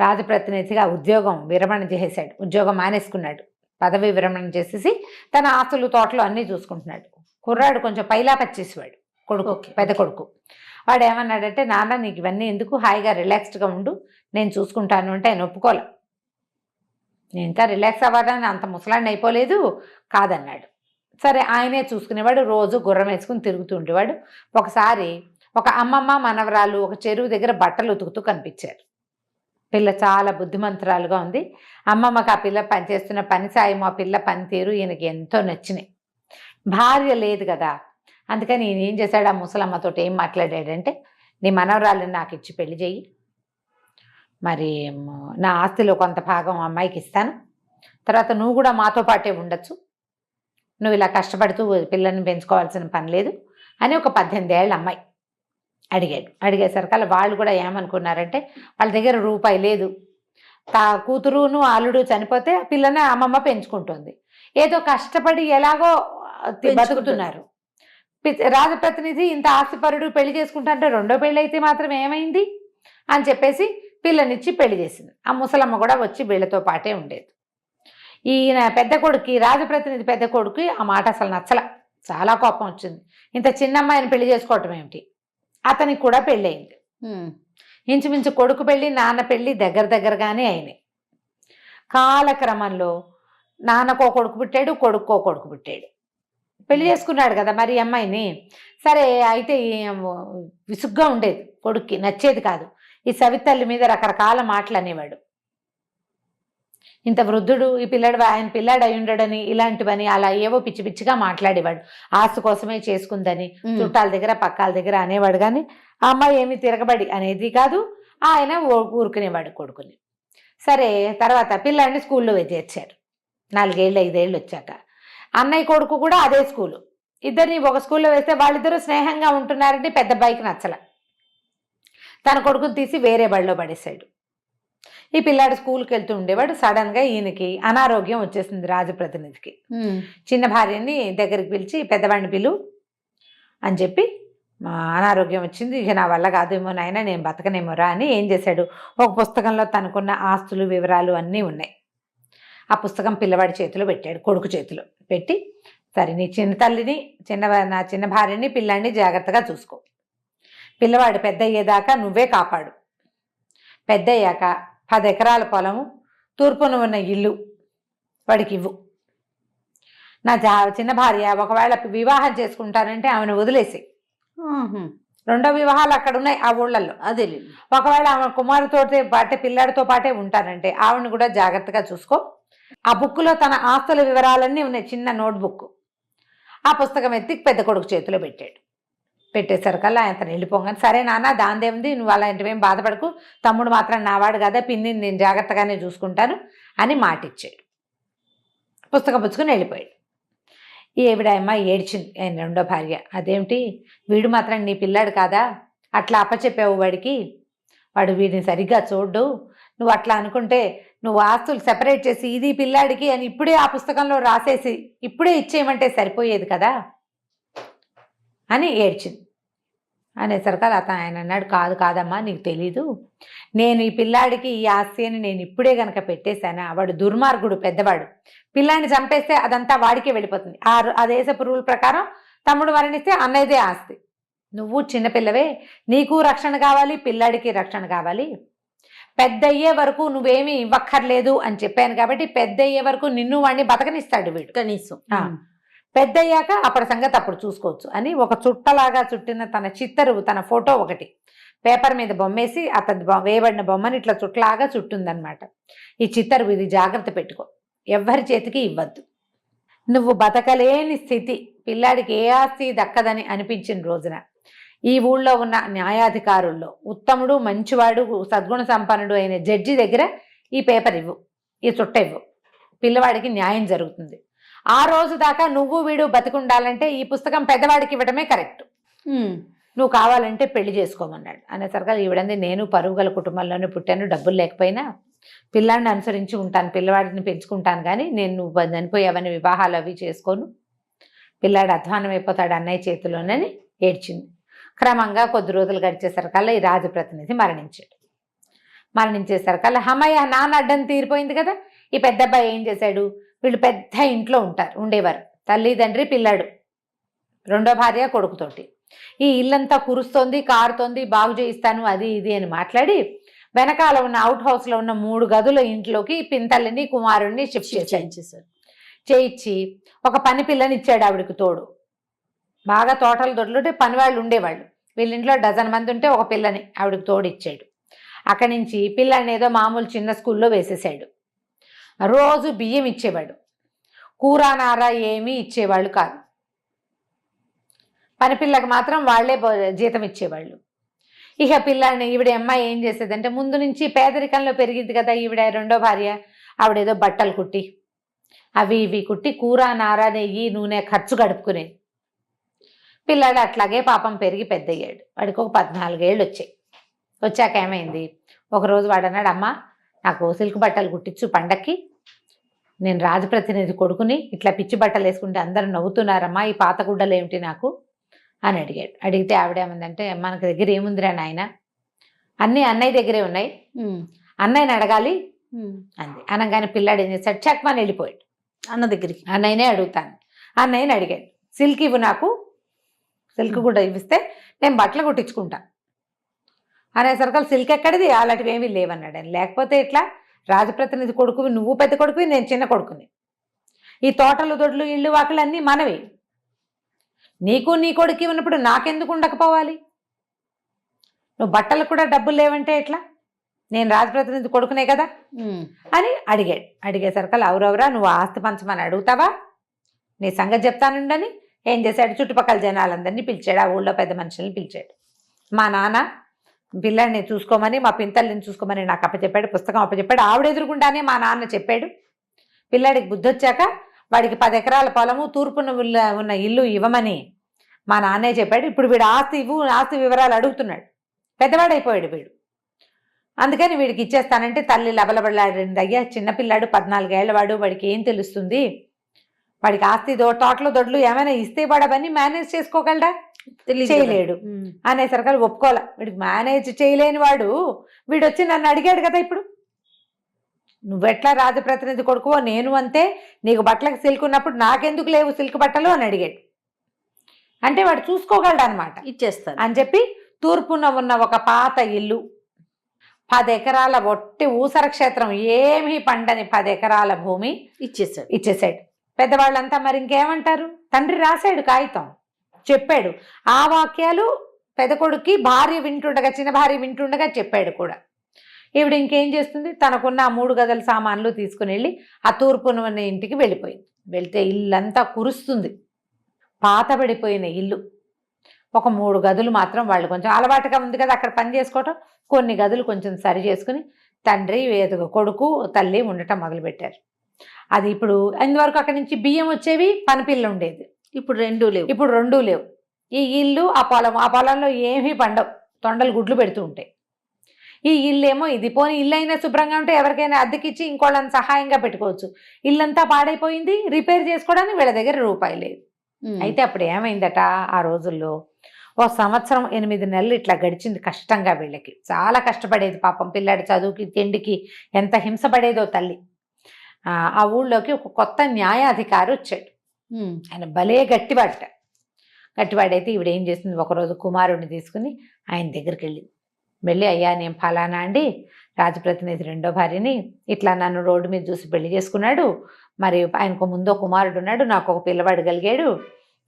S1: రాజప్రతినిధిగా ఉద్యోగం మానేసుకున్నాడు, పదవి విరమణ చేసేసి తన ఆస్తులు, తోటలు అన్నీ చూసుకుంటున్నాడు. కుర్రాడు కొంచెం పైలా పచ్చేసేవాడు, పెద్ద కొడుకు. వాడు ఏమన్నాడంటే, నాన్న నీకు ఇవన్నీ ఎందుకు, హాయిగా రిలాక్స్డ్గా ఉండు, నేను చూసుకుంటాను అంటే ఆయన ఒప్పుకోలే. నేను ఇంకా రిలాక్స్ అవ్వడానికి అంత ముసలాన్ని అయిపోలేదు కాదన్నాడు. సరే ఆయనే చూసుకునేవాడు, రోజు గుర్రం వేసుకుని తిరుగుతూ ఉండేవాడు. ఒకసారి ఒక అమ్మమ్మ మనవరాలు ఒక చెరువు దగ్గర బట్టలు ఉతుకుతూ కనిపించారు. పిల్ల చాలా బుద్ధిమంతురాలుగా ఉంది. అమ్మమ్మకి ఆ పిల్ల పనిచేస్తున్న పని సాయం, ఆ పిల్ల పనితీరు ఈయనకి ఎంతో నచ్చినాయి. భార్య లేదు కదా, అందుకని ఈయన ఏం చేశాడు, ఆ ముసలమ్మతో ఏం మాట్లాడాడంటే, నీ మనవరాలను నాకు ఇచ్చి పెళ్లి చెయ్యి, మరి నా ఆస్తిలో కొంత భాగం అమ్మాయికి ఇస్తాను, తర్వాత నువ్వు కూడా మాతో పాటే ఉండొచ్చు, నువ్వు ఇలా కష్టపడుతూ పిల్లల్ని పెంచుకోవాల్సిన పని లేదు అని ఒక 18 ఏళ్ళ అమ్మాయి అడిగేసరికి వాళ్ళు కూడా ఏమనుకున్నారంటే, వాళ్ళ దగ్గర రూపాయి లేదు, కూతురును అల్లుడు చనిపోతే పిల్లని అమ్మమ్మ పెంచుకుంటుంది, ఏదో కష్టపడి ఎలాగో బతుకుతున్నారు. రాజప్రతినిధి ఇంత ఆస్తిపరుడు పెళ్లి చేసుకుంటారంటే రెండో పెళ్లి అయితే మాత్రం ఏమైంది అని చెప్పేసి పిల్లనిచ్చి పెళ్లి చేసింది. ఆ ముసలమ్మ కూడా వచ్చి వీళ్ళతో పాటే ఉండేది. ఈయన పెద్ద కొడుకు, రాజప్రతినిధి పెద్ద కొడుకు ఆ మాట అసలు నచ్చల, చాలా కోపం వచ్చింది. ఇంత చిన్న అమ్మాయిని పెళ్లి చేసుకోవటం ఏమిటి, అతనికి కూడా పెళ్ళి అయింది. ఇంచుమించు కొడుకు పెళ్ళి, నాన్న పెళ్ళి దగ్గరగానే అయినాయి. కాలక్రమంలో నాన్నకో కొడుకు పుట్టాడు, కొడుకో కొడుకు పుట్టాడు. పెళ్లి చేసుకున్నాడు కదా మరి అమ్మాయిని. సరే అయితే విసుగ్గా ఉండేది, కొడుక్కి నచ్చేది కాదు. ఈ సవితల్లి మీద రకరకాల మాటలు అనేవాడు. ఇంత వృద్ధుడు ఈ పిల్లాడు, ఆయన పిల్లాడు అయి ఉండడని, ఇలాంటివని అలా ఏవో పిచ్చి పిచ్చిగా మాట్లాడేవాడు. ఆస్తి కోసమే చేసుకుందని చుట్టాల దగ్గర పక్కాల దగ్గర అనేవాడు. కానీ ఆ అమ్మాయి ఏమీ తిరగబడి అనేది కాదు, ఆయన ఊరుకునేవాడు కొడుకుని. సరే తర్వాత పిల్లాడిని స్కూల్లో చేర్చారు. 4 ఏళ్ళు 5 ఏళ్ళు వచ్చాక అన్నయ్య కొడుకు కూడా అదే స్కూలు. ఇద్దరిని ఒక స్కూల్లో వేస్తే వాళ్ళిద్దరూ స్నేహంగా ఉంటున్నారంటే పెద్ద అబ్బాయికి నచ్చల. తన కొడుకుని తీసి వేరే బడిలో పడేశాడు. ఈ పిల్లాడు స్కూల్కి వెళ్తూ ఉండేవాడు. సడన్గా ఈయనకి అనారోగ్యం వచ్చేసింది. రాజప్రతినిధికి చిన్న భార్యని దగ్గరికి పిలిచి, పెద్దవాడిని పిలు అని చెప్పి, అనారోగ్యం వచ్చింది, ఇక నా వల్ల కాదేమో నాయన, నేను బతకనేమోరా అని ఏం చేశాడు, ఒక పుస్తకంలో తనకున్న ఆస్తులు వివరాలు అన్నీ ఉన్నాయి. ఆ పుస్తకం పిల్లవాడి చేతిలో పెట్టాడు, కొడుకు చేతిలో పెట్టి, సరే నీ చిన్న తల్లిని నా చిన్న భార్యని పిల్లాడిని జాగ్రత్తగా చూసుకో. పిల్లవాడు పెద్ద అయ్యేదాకా నువ్వే కాపాడు. పెద్ద అయ్యాక 10 ఎకరాల పొలము, తూర్పున ఉన్న ఇల్లు వాడికి ఇవ్వు. నా చిన్న భార్య ఒకవేళ వివాహం చేసుకుంటానంటే ఆమెను వదిలేసి, రెండో వివాహాలు అక్కడ ఉన్నాయి ఆ ఊళ్ళల్లో.
S2: అదే
S1: ఒకవేళ ఆమె కుమారుతో పాటే పిల్లాడితో పాటే ఉంటానంటే ఆవిడని కూడా జాగ్రత్తగా చూసుకో. ఆ బుక్లో తన ఆస్తుల వివరాలన్నీ ఉన్నాయి, చిన్న నోట్బుక్. ఆ పుస్తకం ఎత్తి పెద్ద కొడుకు చేతిలో పెట్టాడు. పెట్టేసరికల్లా అతను వెళ్ళిపోగానే, సరే నాన్న దాందేముంది, నువ్వు అలాంటివేం బాధపడకు, తమ్ముడు మాత్రం నావాడు కదా, పిన్నిని నేను జాగ్రత్తగానే చూసుకుంటాను అని మాటిచ్చాడు. పుస్తకం పుచ్చుకుని వెళ్ళిపోయాడు. ఈవిడమ్మ ఏడ్చింది, ఆయన రెండో భార్య. అదేమిటి, వీడు మాత్రం నీ పిల్లాడు కాదా, అట్లా అప్పచెప్పావు వాడికి, వాడు వీడిని సరిగ్గా చూడు, నువ్వు అట్లా అనుకుంటే నువ్వు ఆస్తులు సెపరేట్ చేసి ఇది పిల్లాడికి అని ఇప్పుడే ఆ పుస్తకంలో రాసేసి ఇప్పుడే ఇచ్చేయమంటే సరిపోయేది కదా అని ఏడ్చింది. అనేసరికి ఆయన అన్నాడు, కాదమ్మా, నీకు తెలీదు, నేను ఈ పిల్లాడికి ఈ ఆస్తి అని నేను ఇప్పుడే గనక పెట్టేశానా, వాడు దుర్మార్గుడు పెద్దవాడు, పిల్లాడిని చంపేస్తే అదంతా వాడికే వెళ్ళిపోతుంది. ఆ దేశపు రూల్ ప్రకారం తమ్ముడు మరణిస్తే అన్నయ్యదే ఆస్తి. నువ్వు చిన్నపిల్లవే, నీకు రక్షణ కావాలి, పిల్లాడికి రక్షణ కావాలి. పెద్ద అయ్యే వరకు నువ్వేమీ ఇవ్వక్కర్లేదు అని చెప్పాను కాబట్టి పెద్ద అయ్యే వరకు నిన్ను వాడిని బతకనిస్తాడు వీడు కనీసం. పెద్ద అయ్యాక అప్పటి సంగతి అప్పుడు చూసుకోవచ్చు అని ఒక చుట్టలాగా చుట్టిన తన చిత్తరు, తన ఫోటో ఒకటి పేపర్ మీద బొమ్మేసి అతను వేయబడిన బొమ్మని ఇట్లా చుట్టలాగా చుట్టుందనమాట. ఈ చిత్తరు, ఇది జాగ్రత్త పెట్టుకో, ఎవ్వరి చేతికి ఇవ్వద్దు. నువ్వు బతకలేని స్థితి, పిల్లాడికి ఏ ఆస్తి దక్కదని అనిపించిన రోజున ఈ ఊళ్ళో ఉన్న న్యాయాధికారుల్లో ఉత్తముడు, మంచివాడు, సద్గుణ సంపన్నుడు అయిన జడ్జి దగ్గర ఈ పేపర్ ఇవ్వు, ఈ చుట్ట ఇవ్వు, పిల్లవాడికి న్యాయం జరుగుతుంది. ఆ రోజు దాకా నువ్వు వీడు బతికుండాలంటే ఈ పుస్తకం పెద్దవాడికి ఇవ్వడమే కరెక్ట్. నువ్వు కావాలంటే పెళ్లి చేసుకోమన్నాడు. అనేసరికి ఈవిడంది, నేను పరుగుల కుటుంబంలోనే పుట్టాను, డబ్బులు లేకపోయినా పిల్లాడిని అనుసరించి ఉంటాను, పిల్లవాడిని పెంచుకుంటాను, కానీ నేను నువ్వు చనిపోయావని వివాహాలు అవి చేసుకోను, పిల్లాడు అధ్వానం అయిపోతాడు అన్నయ్య చేతిలోనని ఏడ్చింది. క్రమంగా కొద్ది రోజులు గడిచేసరికల్లా ఈ రాజప్రతినిధి మరణించేసరికల్లా అమ్మయ్య నాన్న అడ్డం తీరిపోయింది కదా. ఈ పెద్ద అబ్బాయి ఏం చేశాడు, వీళ్ళు పెద్ద ఇంట్లో ఉండేవారు, తల్లి తండ్రి పిల్లాడు, రెండో భార్య కొడుకుతోటి. ఈ ఇల్లంతా కురుస్తోంది, కారుతోంది, బాగు చేయిస్తాను అది ఇది అని మాట్లాడి వెనకాల ఉన్న అవుట్ హౌస్లో ఉన్న 3 గదుల ఇంట్లోకి పింతల్లిని కుమారుడిని షిఫ్ట్ చేయించి ఒక పని పిల్లని ఇచ్చాడు ఆవిడకి తోడు. బాగా తోటలు దొడ్లుంటే పనివాళ్ళు ఉండేవాళ్ళు, వీళ్ళింట్లో 12 మంది ఉంటే ఒక పిల్లని ఆవిడకి తోడు ఇచ్చాడు. అక్కడి నుంచి పిల్లని ఏదో మామూలు చిన్న స్కూల్లో వేసేసాడు. రోజు బియ్యం ఇచ్చేవాడు, కూర నార ఏమీ ఇచ్చేవాళ్ళు కాదు. పనిపిల్లకి మాత్రం వాళ్లే జీతం ఇచ్చేవాళ్ళు. ఇక పిల్లాడిని ఈవిడ అమ్మాయి ఏం చేసేదంటే, ముందు నుంచి పేదరికంలో పెరిగింది కదా ఈవిడ రెండో భార్య, ఆవిడేదో బట్టలు కుట్టి అవి ఇవి కుట్టి కూర నార నెయ్యి నూనె ఖర్చు గడుపుకునేది. పిల్లాడు అట్లాగే పాపం పెరిగి పెద్దయ్యాడు. వాడికి ఒక 14 ఏళ్ళు వచ్చాక ఏమైంది, ఒకరోజు వాడు అన్నాడు, అమ్మ నాకు సిల్క్ బట్టలు కుట్టించు పండక్కి, నేను రాజప్రతినిధి కొడుకుని, ఇట్లా పిచ్చి బట్టలు వేసుకుంటే అందరూ నవ్వుతున్నారమ్మా, ఈ పాత గుడ్డలు ఏమిటి నాకు అని అడిగాడు. అడిగితే ఆవిడేమందంటే, మనకి దగ్గర ఏముందిరా నాయన, అన్నీ అన్నయ్య దగ్గరే ఉన్నాయి, అన్నయ్యని అడగాలి అంది. అనగానే పిల్లాడు ఏం చేశాడు, చక్మని వెళ్ళిపోయాడు అన్న దగ్గరికి. అన్నయ్యనే అడుగుతాను, అన్నయ్యని అడిగాడు, సిల్క్ ఇవ్వు నాకు, సిల్క్ గుడ్డ ఇవ్విస్తే నేను బట్టలు కుట్టించుకుంటా అనేసరికి సిల్క్ ఎక్కడిది, అలాంటివి ఏమీ లేవన్నాడు. అని లేకపోతే ఇట్లా రాజప్రతినిధి కొడుకువి, నువ్వు పెద్ద కొడుకువి, నేను చిన్న కొడుకుని, ఈ తోటలు దొడ్లు ఇళ్ళు వాకిలు అన్నీ మనవి, నీకు నీ కొడుకు ఉన్నప్పుడు నాకెందుకు ఉండకపోవాలి, నువ్వు బట్టలు కూడా డబ్బులు లేవంటే ఎట్లా, నేను రాజప్రతినిధి కొడుకునే కదా అని అడిగాడు. అడిగేసరికి అవురవరా నువ్వు ఆస్తి పంచమని అడుగుతావా, నీ సంగతి చెప్తానుండని ఏం చేశాడు, చుట్టుపక్కల జనాలందరినీ పిలిచాడు, ఆ ఊళ్ళో పెద్ద మనుషుల్ని పిలిచాడు. మా నాన్న పిల్లాడిని చూసుకోమని, మా పింతల్ని చూసుకోమని నాకు అప్పచెప్పాడు, పుస్తకం అప్పచెప్పాడు, ఆవిడెదురుకుండానే మా నాన్న చెప్పాడు, పిల్లాడికి బుద్ధి వచ్చాక వాడికి 10 ఎకరాల పొలము, తూర్పున ఉన్న ఇల్లు ఇవ్వమని మా నాన్నే చెప్పాడు. ఇప్పుడు వీడు ఆస్తి ఇవ్వు, ఆస్తి వివరాలు అడుగుతున్నాడు, పెద్దవాడైపోయాడు వీడు, అందుకని వీడికి ఇచ్చేస్తానంటే తల్లి లబలబలాడింది. అయ్యా చిన్నపిల్లాడు, 14 ఏళ్ల వాడు, వాడికి ఏం తెలుస్తుంది, వాడికి ఆస్తి తోటలో దొడ్లు ఏమైనా ఇస్తే వాడు అవన్నీ మేనేజ్ చేసుకోగలడా, చేయలేడు అనేసరికి ఒప్పుకోలే. వీడికి మేనేజ్ చేయలేని వాడు వీడు వచ్చి నన్ను అడిగాడు కదా, ఇప్పుడు నువ్వెట్లా రాజప్రతినిధి కొడుకువో నేను అంతే, నీకు బట్టలకు సిల్క్ ఉన్నప్పుడు నాకెందుకు లేవు సిల్క్ బట్టలు అని అడిగాడు. అంటే వాడు చూసుకోగలడు అనమాట.
S2: ఇచ్చేస్తారు
S1: అని చెప్పి తూర్పున ఉన్న ఒక పాత ఇల్లు, 10 ఎకరాల ఒట్టి ఊసర క్షేత్రం, ఏమీ పండని 10 ఎకరాల భూమి ఇచ్చేసాడు. పెద్దవాళ్ళంతా మరి ఇంకేమంటారు? తండ్రి రాశాడు కాగితం, చెప్పాడు. ఆ వాక్యాలు పెద్ద కొడుక్కి భార్య వింటుండగా, చిన్న భార్య వింటుండగా చెప్పాడు కూడా. ఈవిడ ఇంకేం చేస్తుంది, తనకున్న ఆ 3 గదుల సామాన్లు తీసుకుని వెళ్ళి ఆ తూర్పున ఉన్న ఇంటికి వెళ్ళిపోయింది. వెళ్తే ఇల్లంతా కురుస్తుంది, పాతబడిపోయిన ఇల్లు. ఒక 3 గదులు మాత్రం వాళ్ళు కొంచెం అలవాటుగా ఉంది కదా అక్కడ పని చేసుకోవటం, కొన్ని గదులు కొంచెం సరి చేసుకుని తండ్రి, కొడుకు, తల్లి ఉండటం మొదలుపెట్టారు. అది ఇప్పుడు ఇంతవరకు అక్కడి నుంచి బియ్యం వచ్చేవి, పనిపిల్ల ఉండేది.
S2: ఇప్పుడు 2 లేవు. ఈ ఇల్లు, ఆ పొలంలో ఏమీ పండవు, తొండలు గుడ్లు పెడుతూ ఉంటాయి. ఈ ఇల్లేమో ఇది. పోనీ ఇల్లు అయినా శుభ్రంగా ఉంటే ఎవరికైనా అద్దెకిచ్చి ఇంకోళ్ళని సహాయంగా పెట్టుకోవచ్చు. ఇల్లంతా పాడైపోయింది, రిపేర్ చేసుకోవడానికి వీళ్ళ దగ్గర రూపాయి లేదు. అయితే అప్పుడు ఏమైందట, ఆ రోజుల్లో 1 సంవత్సరం 8 నెలలు ఇట్లా గడిచింది కష్టంగా. వీళ్ళకి చాలా కష్టపడేది పాపం, పిల్లాడి చదువుకి తిండికి ఎంత హింసపడేదో తల్లి. ఆ ఊళ్ళోకి ఒక కొత్త న్యాయాధికారి వచ్చాడు. ఆయన భలే గట్టివాడైతే ఈవిడ ఏం చేసింది, ఒకరోజు కుమారుడిని తీసుకుని ఆయన దగ్గరికి వెళ్ళి అయ్యా, నేను ఫలానా అండి, రాజప్రతినిధి 2వ భార్యని, ఇట్లా నన్ను రోడ్డు మీద చూసి పెళ్లి చేసుకున్నాడు. మరి ఆయనకు ముందో కుమారుడు ఉన్నాడు, నాకు ఒక పిల్లవాడు కలిగాడు.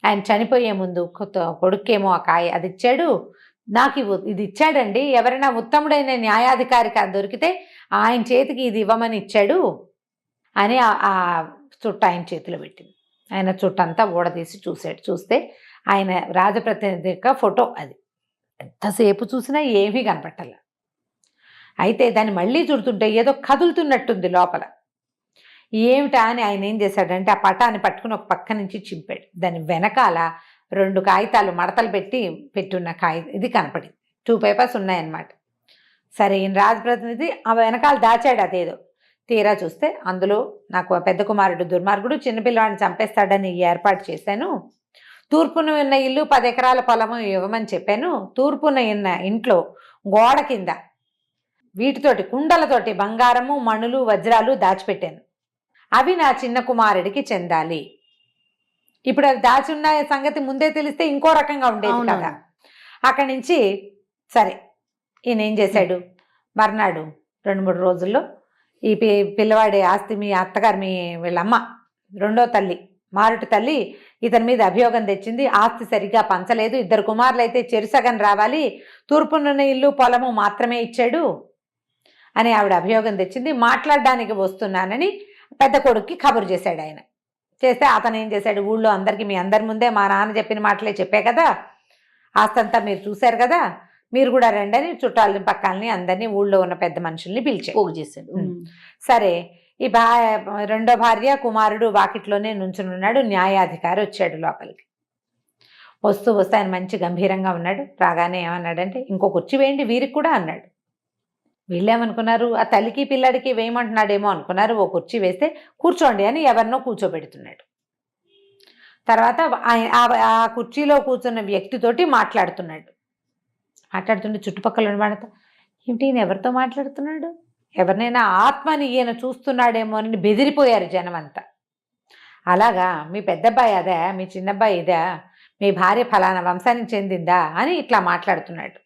S2: ఆయన చనిపోయే ముందు కొడుకేమో ఆ కాయ అది ఇచ్చాడు, నాకు ఇది ఇచ్చాడండి. ఎవరైనా ఉత్తముడైన న్యాయాధికారికి దొరికితే ఆయన చేతికి ఇది ఇవ్వమని ఇచ్చాడు అని ఆ చుట్ట ఆయన చేతిలో పెట్టింది. ఆయన చుట్టంతా ఊడదీసి చూస్తే ఆయన రాజప్రతినిధి యొక్క ఫోటో. అది ఎంతసేపు చూసినా ఏమీ కనపట్టాల. అయితే దాన్ని మళ్ళీ చుడుతుంటే ఏదో కదులుతున్నట్టుంది లోపల. ఏమిటా అని ఆయన ఏం చేశాడంటే ఆ పటాన్ని పట్టుకుని ఒక పక్క నుంచి చింపాడు. దాని వెనకాల 2 కాగితాలు మడతలు పెట్టున్న ఇది కనపడింది. 2 పేపర్స్ ఉన్నాయన్నమాట. సరే, ఈయన రాజప్రతినిధి ఆ వెనకాల దాచాడు అదేదో. తీరా చూస్తే అందులో నాకు పెద్ద కుమారుడు దుర్మార్గుడు చిన్నపిల్లవాడిని చంపేస్తాడని ఏర్పాటు చేశాను. తూర్పున ఉన్న ఇల్లు 10 ఎకరాల పొలము ఇవ్వమని చెప్పాను. తూర్పున ఉన్న ఇంట్లో గోడ కింద వీటితోటి కుండలతోటి బంగారము, మణులు, వజ్రాలు దాచిపెట్టాను. అవి నా చిన్న కుమారుడికి చెందాలి. ఇప్పుడు అవి దాచి ఉన్న సంగతి ముందే తెలిస్తే ఇంకో రకంగా ఉండేది కదా. అక్కడి నుంచి సరే, ఈయన ఏం చేశాడు, మర్నాడు 2-3 రోజుల్లో ఈ పిల్లవాడి ఆస్తి మీ అత్తగారు, వీళ్ళమ్మ 2వ తల్లి, మారుటి తల్లి ఇతని మీద అభియోగం తెచ్చింది. ఆస్తి సరిగ్గా పంచలేదు, 2 కుమారులు అయితే చెరుసగం రావాలి, తూర్పునున్న ఇల్లు పొలము మాత్రమే ఇచ్చాడు అని ఆవిడ అభియోగం తెచ్చింది. మాట్లాడడానికి వస్తున్నానని పెద్ద కొడుక్కి కబురు చేశాడు. ఆయన చేస్తే అతను ఏం చేశాడు, ఊళ్ళో అందరికీ మీ అందరి ముందే మా నాన్న చెప్పిన మాటలే చెప్పే కదా, ఆస్తంతా మీరు చూశారు కదా, మీరు కూడా రండి అని చుట్టాలని పక్కాలని అందరినీ ఊళ్ళో ఉన్న పెద్ద మనుషుల్ని పోగు చేశాడు. సరే, ఈ 2వ భార్య కుమారుడు వాకిట్లోనే నుంచునున్నాడు. న్యాయాధికారి వచ్చాడు లోపలికి. వస్తూ ఆయన మంచి గంభీరంగా ఉన్నాడు. రాగానే ఏమన్నాడంటే, ఇంకో కుర్చీ వేయండి వీరికి కూడా అన్నాడు. వీళ్ళేమనుకున్నారు, ఆ తల్లికి పిల్లాడికి వేయమంటున్నాడేమో అనుకున్నారు. ఓ కుర్చీ వేస్తే కూర్చోండి అని ఎవరినో కూర్చోబెడుతున్నాడు. తర్వాత ఆ కుర్చీలో కూర్చున్న వ్యక్తితోటి మాట్లాడుతుంటే చుట్టుపక్కల ఉన్నవాడితో, ఏమిటి ఈయన ఎవరితో మాట్లాడుతున్నాడు, ఎవరినైనా ఆత్మని ఈయన చూస్తున్నాడేమో అని బెదిరిపోయారు జనం అంతా. అలాగా, మీ పెద్దబ్బాయి అదే, మీ చిన్నబ్బాయి ఇదా, మీ భార్య ఫలానా వంశానికి చెందిందా అని ఇట్లా మాట్లాడుతున్నాడు.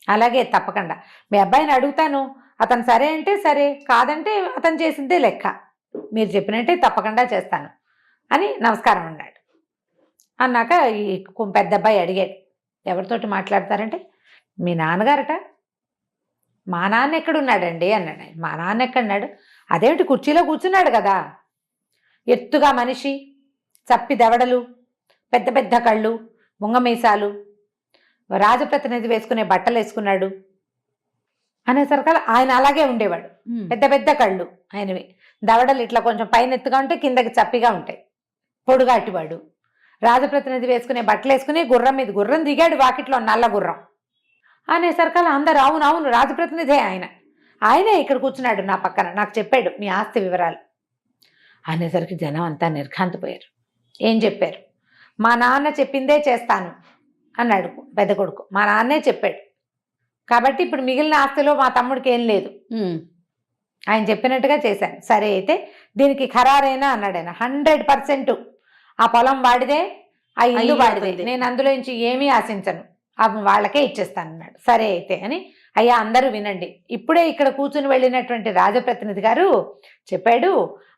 S2: అలాగే, తప్పకుండా మీ అబ్బాయిని అడుగుతాను, అతను సరే అంటే సరే, కాదంటే అతను చేసిందే లెక్క, మీరు చెప్పినట్టే తప్పకుండా చేస్తాను అని నమస్కారం అన్నాడు. అన్నాక ఈ పెద్ద అబ్బాయి అడిగాడు, ఎవరితోటి మాట్లాడతారంటే, మీ నాన్నగారట. మా నాన్న ఎక్కడున్నాడండి అన్నాడు. మా నాన్న ఎక్కడున్నాడు, అదేమిటి కుర్చీలో కూర్చున్నాడు కదా, ఎత్తుగా మనిషి, చప్పి దవడలు, పెద్ద పెద్ద కళ్ళు, ముంగమీసాలు, రాజప్రతినిధి వేసుకునే బట్టలు వేసుకున్నాడు అనేసరికి ఆయన అలాగే ఉండేవాడు. పెద్ద పెద్ద కళ్ళు ఆయనవి, దవడలు ఇట్లా కొంచెం పైన ఎత్తుగా ఉంటే కిందకి చప్పిగా ఉంటాయి, పొడుగాటివాడు. రాజప్రతినిధి వేసుకునే బట్టలు వేసుకుని గుర్రం దిగాడు వాకిట్లో, నల్ల గుర్రం అనేసరికి అందరు అవును రాజప్రతినిధే ఆయనే ఇక్కడ కూర్చున్నాడు నా పక్కన, నాకు చెప్పాడు మీ ఆస్తి వివరాలు అనేసరికి జనం అంతా నిర్ఘాంతపోయారు. ఏం చెప్పారు, మా నాన్న చెప్పిందే చేస్తాను అన్నాడు పెద్ద కొడుకు. మా నాన్నే చెప్పాడు కాబట్టి ఇప్పుడు మిగిలిన ఆస్తిలో మా తమ్ముడికి ఏం లేదు ఆయన చెప్పినట్టుగా చేశాను. సరే అయితే దీనికి ఖరారైనా అన్నాడు ఆయన. 100% ఆ పొలం వాడిదే, ఆ ఇల్లు వాడిదే, నేను అందులో నుంచి ఏమీ ఆశించను, వాళ్ళకే ఇచ్చేస్తాను అన్నాడు. సరే అయితే అని, అయ్యా అందరూ వినండి, ఇప్పుడే ఇక్కడ కూర్చుని వెళ్ళినటువంటి రాజప్రతినిధి గారు చెప్పాడు,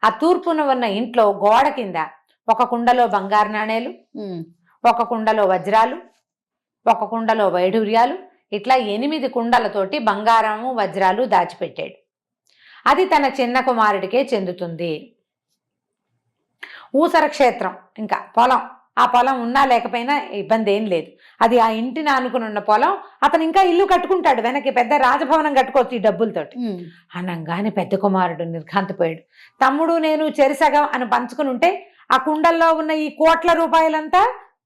S2: ఆ తూర్పున ఉన్న ఇంట్లో గోడ కింద ఒక కుండలో బంగారు నాణేలు, ఒక కుండలో వజ్రాలు, ఒక కుండలో వైఢూర్యాలు, ఇట్లా 8 కుండలతోటి బంగారము వజ్రాలు దాచిపెట్టాడు. అది తన చిన్న కుమారుడికే చెందుతుంది. ఊసర క్షేత్రం, ఇంకా పొలం, ఆ పొలం ఉన్నా లేకపోయినా ఇబ్బంది ఏం లేదు, అది ఆ ఇంటిని ఆనుకుని ఉన్న పొలం, అతను ఇంకా ఇల్లు కట్టుకుంటాడు, వెనక్కి పెద్ద రాజభవనం కట్టుకోవచ్చు ఈ డబ్బులతోటి అనగానే పెద్ద కుమారుడు నిర్ఘాంతపోయాడు. తమ్ముడు నేను చెరిసగం అని పంచుకుని ఉంటే ఆ కుండల్లో ఉన్న ఈ కోట్ల రూపాయలంతా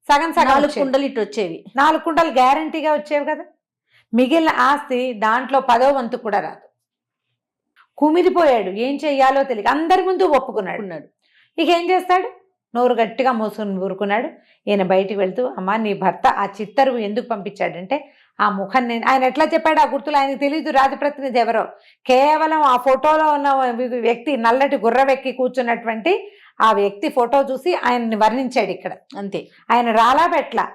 S2: సగం సగం
S3: 4 కుండలు ఇటు వచ్చేవి,
S2: 4 కుండలు గ్యారంటీగా వచ్చేవి కదా. మిగిలిన ఆస్తి దాంట్లో 10వ వంతు కూడా రాదు. కుమిరిపోయాడు, ఏం చెయ్యాలో తెలియక అందరి ముందు ఒప్పుకున్నాడు. ఇక ఏం చేస్తాడు, నోరు గట్టిగా మూసుకుని ఊరుకున్నాడు. ఈయన బయటికి వెళ్తూ, అమ్మా నీ భర్త ఆ చిత్తరువు ఎందుకు పంపించాడంటే ఆ ముఖం నేను, ఆయన ఎట్లా చెప్పాడు ఆ గుర్తులు ఆయనకు తెలియదు రాజప్రతినిధి ఎవరో, కేవలం ఆ ఫోటోలో ఉన్న వ్యక్తి నల్లటి గుర్రవెక్కి కూర్చున్నటువంటి ఆ వ్యక్తి ఫోటో చూసి ఆయన్ని వర్ణించాడు ఇక్కడ,
S3: అంతే.
S2: ఆయన రాలా పెట్లా,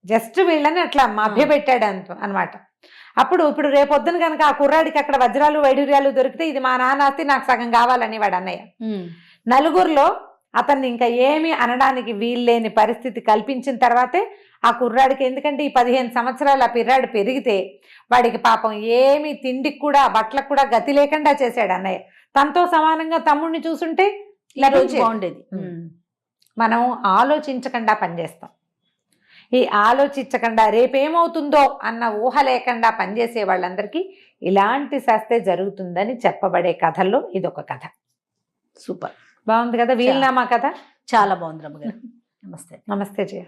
S2: జస్ట్ వీళ్ళని అట్లా మభ్యపెట్టాడు అనమాట. ఇప్పుడు రేపొద్దున కనుక ఆ కుర్రాడికి అక్కడ వజ్రాలు వైఢూర్యాలు దొరికితే ఇది మా నాన్న ఆస్తి, నాకు సగం కావాలని వాడు అన్నయ్య. నలుగురిలో అతన్ని ఇంకా ఏమీ అనడానికి వీల్లేని పరిస్థితి కల్పించిన తర్వాతే ఆ కుర్రాడికి, ఎందుకంటే ఈ 15 సంవత్సరాలు ఆ పిర్రాడు పెరిగితే వాడికి పాపం ఏమి తిండికి కూడా బట్టలకు కూడా గతి లేకుండా చేశాడు అన్నయ్య. తనతో సమానంగా తమ్ముడిని చూసుంటే
S3: బాగుండేది.
S2: మనం ఆలోచించకుండా పనిచేస్తాం. ఈ ఆలోచించకుండా రేపేమవుతుందో అన్న ఊహ లేకుండా పనిచేసే వాళ్ళందరికీ ఇలాంటి శాస్తే జరుగుతుందని చెప్పబడే కథల్లో ఇదొక కథ.
S3: సూపర్,
S2: బాగుంది కదా వీలునామా కథ.
S3: చాలా బాగుంది రమ్మగారు. నమస్తే.
S2: నమస్తే జయ.